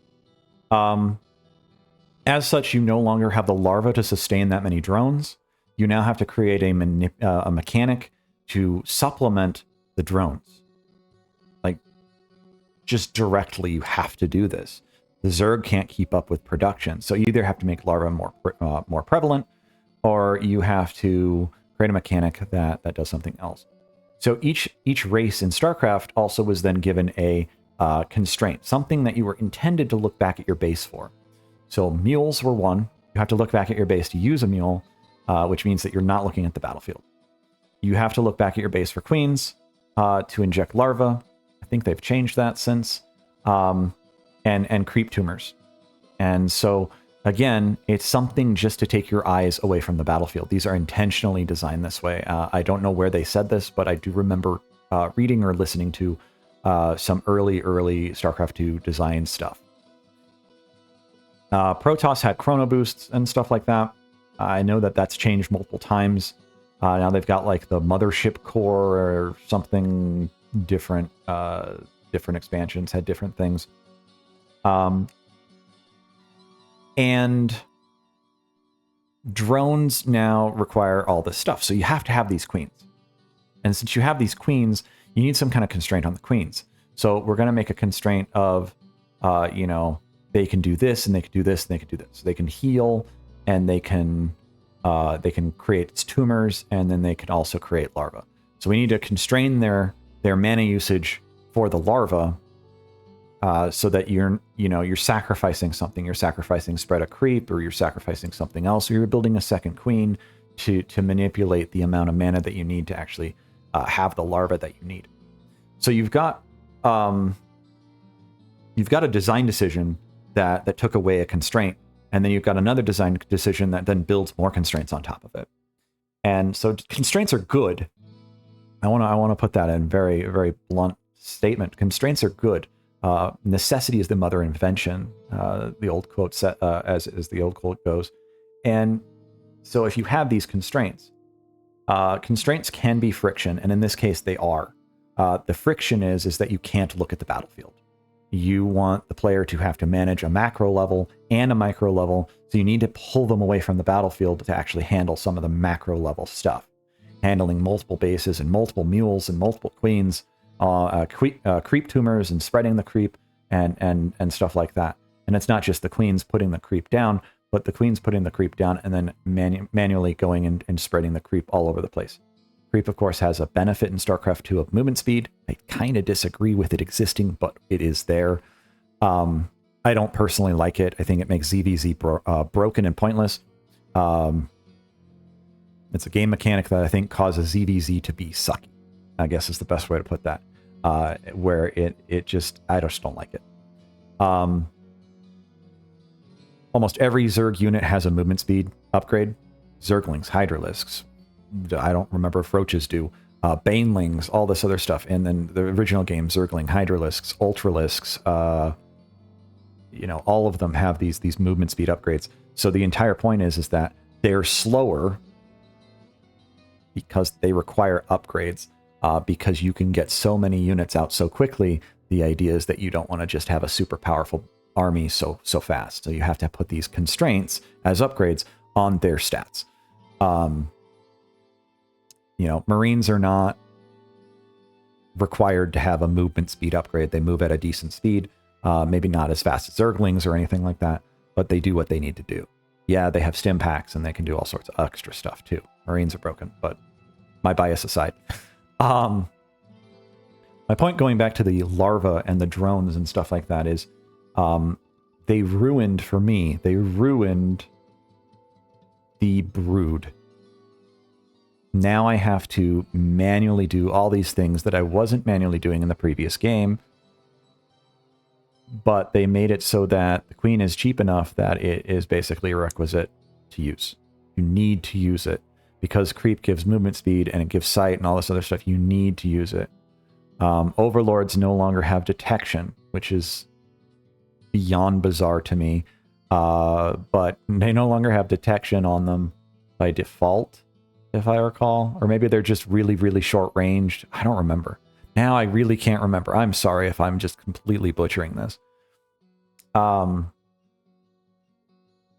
as such, you no longer have the larva to sustain that many drones. You now have to create a mechanic to supplement the drones. Like, just directly, you have to do this. The Zerg can't keep up with production. So you either have to make larva more prevalent, or you have to create a mechanic that does something else. So each race in StarCraft also was then given a constraint, something that you were intended to look back at your base for. So mules were one. You have to look back at your base to use a mule, which means that you're not looking at the battlefield. You have to look back at your base for queens to inject larvae. I think they've changed that since. And creep tumors. And so, again, it's something just to take your eyes away from the battlefield. These are intentionally designed this way. I don't know where they said this, but I do remember reading or listening to some early StarCraft 2 design stuff. Protoss had chrono boosts and stuff like that. I know that that's changed multiple times. Now they've got like the mothership core or something different. Different expansions had different things. And drones now require all this stuff. So you have to have these queens. And since you have these queens, you need some kind of constraint on the queens. So we're going to make a constraint of, they can do this and they can do this and they can do this. So they can heal and they can create tumors, and then they can also create larvae. So we need to constrain their mana usage for the larva, so that you're sacrificing something. You're sacrificing spread of creep, or you're sacrificing something else, or you're building a second queen to manipulate the amount of mana that you need to actually have the larva that you need. So you've got a design decision that took away a constraint, and then you've got another design decision that then builds more constraints on top of it. And so constraints are good. I want to put that in very, very blunt statement. Constraints are good. Necessity is the mother of invention. The old quote as the old quote goes. And so if you have these constraints can be friction, and in this case they are. The friction is that you can't look at the battlefield. You want the player to have to manage a macro level and a micro level, so you need to pull them away from the battlefield to actually handle some of the macro level stuff. Handling multiple bases and multiple mules and multiple queens, creep tumors and spreading the creep and stuff like that. And it's not just the queens putting the creep down, but the queens putting the creep down and then manually going and spreading the creep all over the place. Creep, of course, has a benefit in StarCraft 2 of movement speed. I kind of disagree with it existing, but it is there. I don't personally like it. I think it makes ZVZ broken and pointless. It's a game mechanic that I think causes ZVZ to be sucky, I guess is the best way to put that. Where it just, I just don't like it. Almost every Zerg unit has a movement speed upgrade. Zerglings, Hydralisks, I don't remember if Roaches do. Banelings, all this other stuff. And then the original game, Zergling, Hydralisks, Ultralisks, all of them have these movement speed upgrades. So the entire point is that they're slower because they require upgrades, because you can get so many units out so quickly. The idea is that you don't want to just have a super powerful army so fast. So you have to put these constraints as upgrades on their stats. Marines are not required to have a movement speed upgrade. They move at a decent speed. Maybe not as fast as Zerglings or anything like that, but they do what they need to do. Yeah, they have stim packs and they can do all sorts of extra stuff too. Marines are broken, but my bias aside. My point going back to the larva and the drones and stuff like that is they ruined, for me, they ruined the brood. Now I have to manually do all these things that I wasn't manually doing in the previous game, but they made it so that the queen is cheap enough that it is basically a requisite to use. You need to use it because creep gives movement speed and it gives sight and all this other stuff. You need to use it. Overlords no longer have detection, which is beyond bizarre to me. But they no longer have detection on them by default, if I recall. Or maybe they're just really, really short ranged. I don't remember. Now I really can't remember. I'm sorry if I'm just completely butchering this.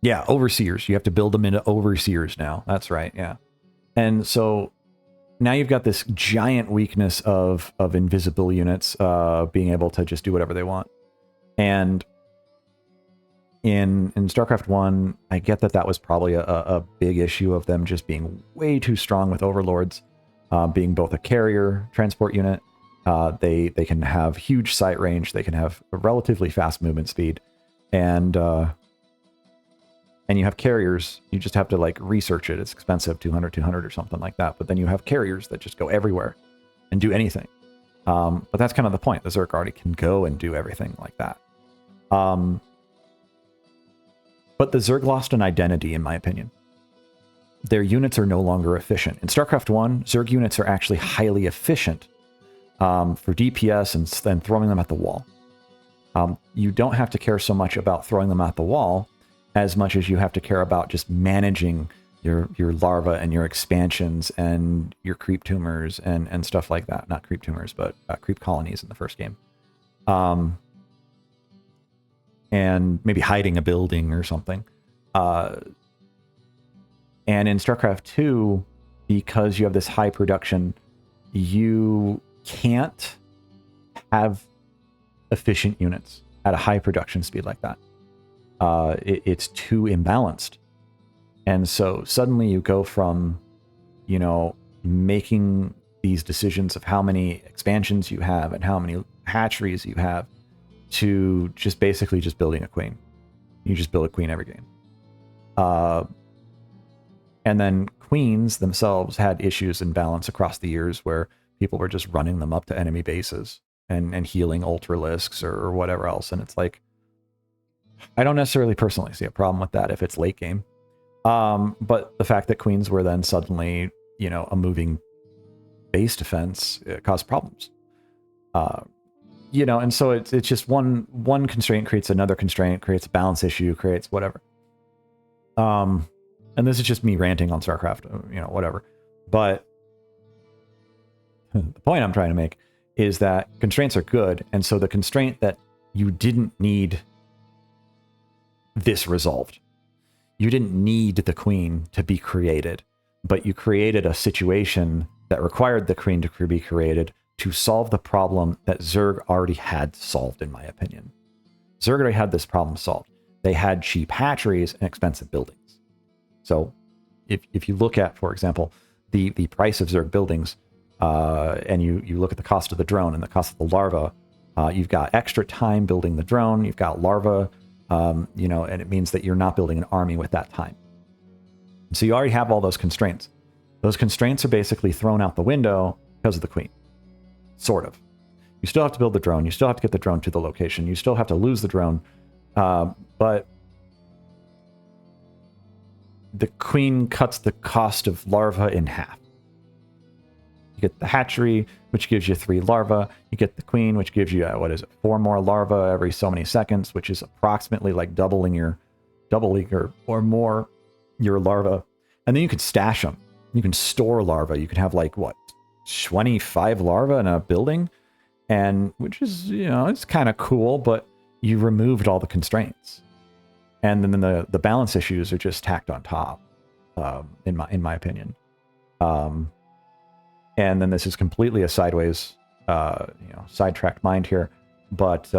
Yeah, overseers. You have to build them into overseers now. That's right, yeah. And so now you've got this giant weakness of invisible units being able to just do whatever they want. And in StarCraft 1, I get that was probably a big issue of them just being way too strong with overlords, being both a carrier transport unit. They can have huge sight range. They can have a relatively fast movement speed. And you have carriers. You just have to like research it. It's expensive, 200 or something like that. But then you have carriers that just go everywhere and do anything. But that's kind of the point. The Zerg already can go and do everything like that. But the Zerg lost an identity, in my opinion. Their units are no longer efficient. In StarCraft 1, Zerg units are actually highly efficient for DPS and then throwing them at the wall. You don't have to care so much about throwing them at the wall as much as you have to care about just managing your larva and your expansions and your creep tumors and stuff like that. Not creep tumors, but creep colonies in the first game. And maybe hiding a building or something. And in StarCraft 2, because you have this high production, you can't have efficient units at a high production speed like that. It's too imbalanced. And so suddenly you go from, making these decisions of how many expansions you have and how many hatcheries you have to just basically just building a queen. You just build a queen every game. And then queens themselves had issues in balance across the years where people were just running them up to enemy bases and healing ultralisks or whatever else. And it's like, I don't necessarily personally see a problem with that if it's late game. But the fact that queens were then suddenly, a moving base defense caused problems. And so it's just one constraint creates another constraint, creates a balance issue, creates whatever. And this is just me ranting on StarCraft, whatever. But the point I'm trying to make is that constraints are good. And so the constraint that you didn't need this resolved. You didn't need the queen to be created, but you created a situation that required the queen to be created to solve the problem that Zerg already had solved, in my opinion. Zerg already had this problem solved. They had cheap hatcheries and expensive buildings. So if you look at, for example, the price of Zerg buildings, and you look at the cost of the drone and the cost of the larva, you've got extra time building the drone, you've got larva, and it means that you're not building an army with that time. So you already have all those constraints. Those constraints are basically thrown out the window because of the queen. Sort of. You still have to build the drone. You still have to get the drone to the location. You still have to lose the drone. But the queen cuts the cost of larva in half. You get the hatchery, which gives you 3 larvae. You get the queen, which gives you, 4 more larvae every so many seconds, which is approximately like doubling or more your larvae. And then you can stash them. You can store larvae. You can have 25 larvae in a building, and which is, it's kind of cool, but you removed all the constraints. And then the balance issues are just tacked on top, in my opinion. And then this is completely a sideways, sidetracked mind here. But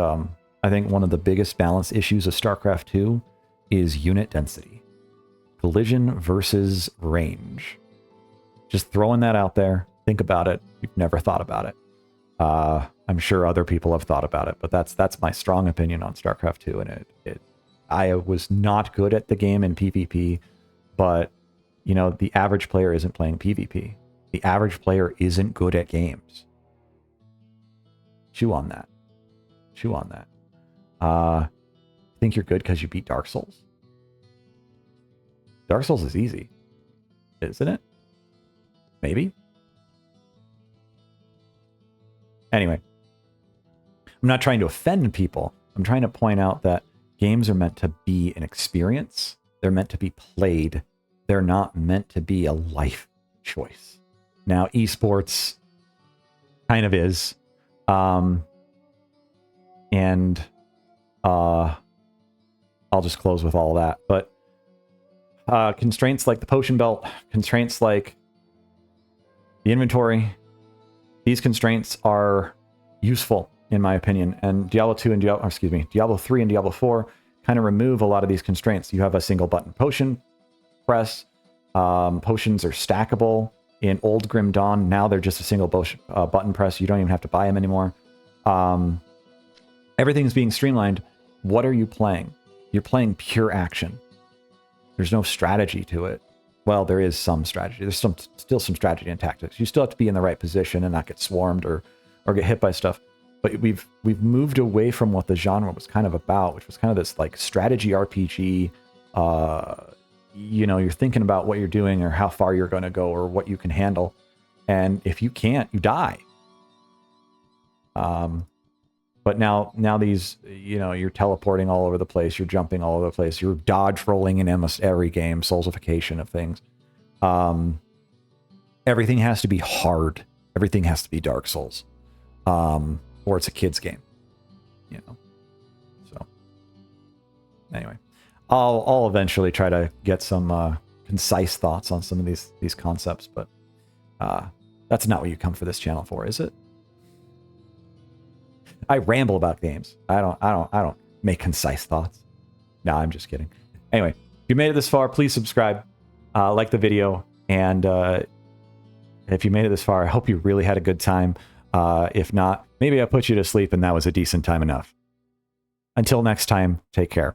I think one of the biggest balance issues of StarCraft 2 is unit density. Collision versus range. Just throwing that out there. Think about it. You've never thought about it. I'm sure other people have thought about it, but that's my strong opinion on StarCraft 2. And I was not good at the game in PvP, but you know, the average player isn't playing PvP. The average player isn't good at games. Chew on that. Chew on that. Think you're good because you beat Dark Souls? Dark Souls is easy, isn't it? Maybe. Anyway, I'm not trying to offend people. I'm trying to point out that games are meant to be an experience. They're meant to be played. They're not meant to be a life choice. Now, esports kind of is. And I'll just close with all that. But constraints like the potion belt, constraints like the inventory, these constraints are useful in my opinion. And Diablo 3 and Diablo 4 kind of remove a lot of these constraints. You have a single button potion press. Potions are stackable. In Old Grim Dawn, now they're just a single button press. You don't even have to buy them anymore. Everything's being streamlined. What are you playing? You're playing pure action. There's no strategy to it. Well, there is some strategy. There's still some strategy and tactics. You still have to be in the right position and not get swarmed or get hit by stuff. But we've moved away from what the genre was kind of about, which was kind of this like strategy RPG. You know, you're thinking about what you're doing or how far you're going to go or what you can handle. And if you can't, you die. But now these, you know, you're teleporting all over the place. You're jumping all over the place. You're dodge rolling in almost every game, soulsification of things. Everything has to be hard. Everything has to be Dark Souls. Or it's a kid's game, you know? So anyway, I'll eventually try to get some concise thoughts on some of these concepts, but that's not what you come for this channel for, is it? I ramble about games. I don't make concise thoughts. No, I'm just kidding. Anyway, if you made it this far, please subscribe, like the video, and if you made it this far, I hope you really had a good time. If not, maybe I put you to sleep and that was a decent time enough. Until next time, take care.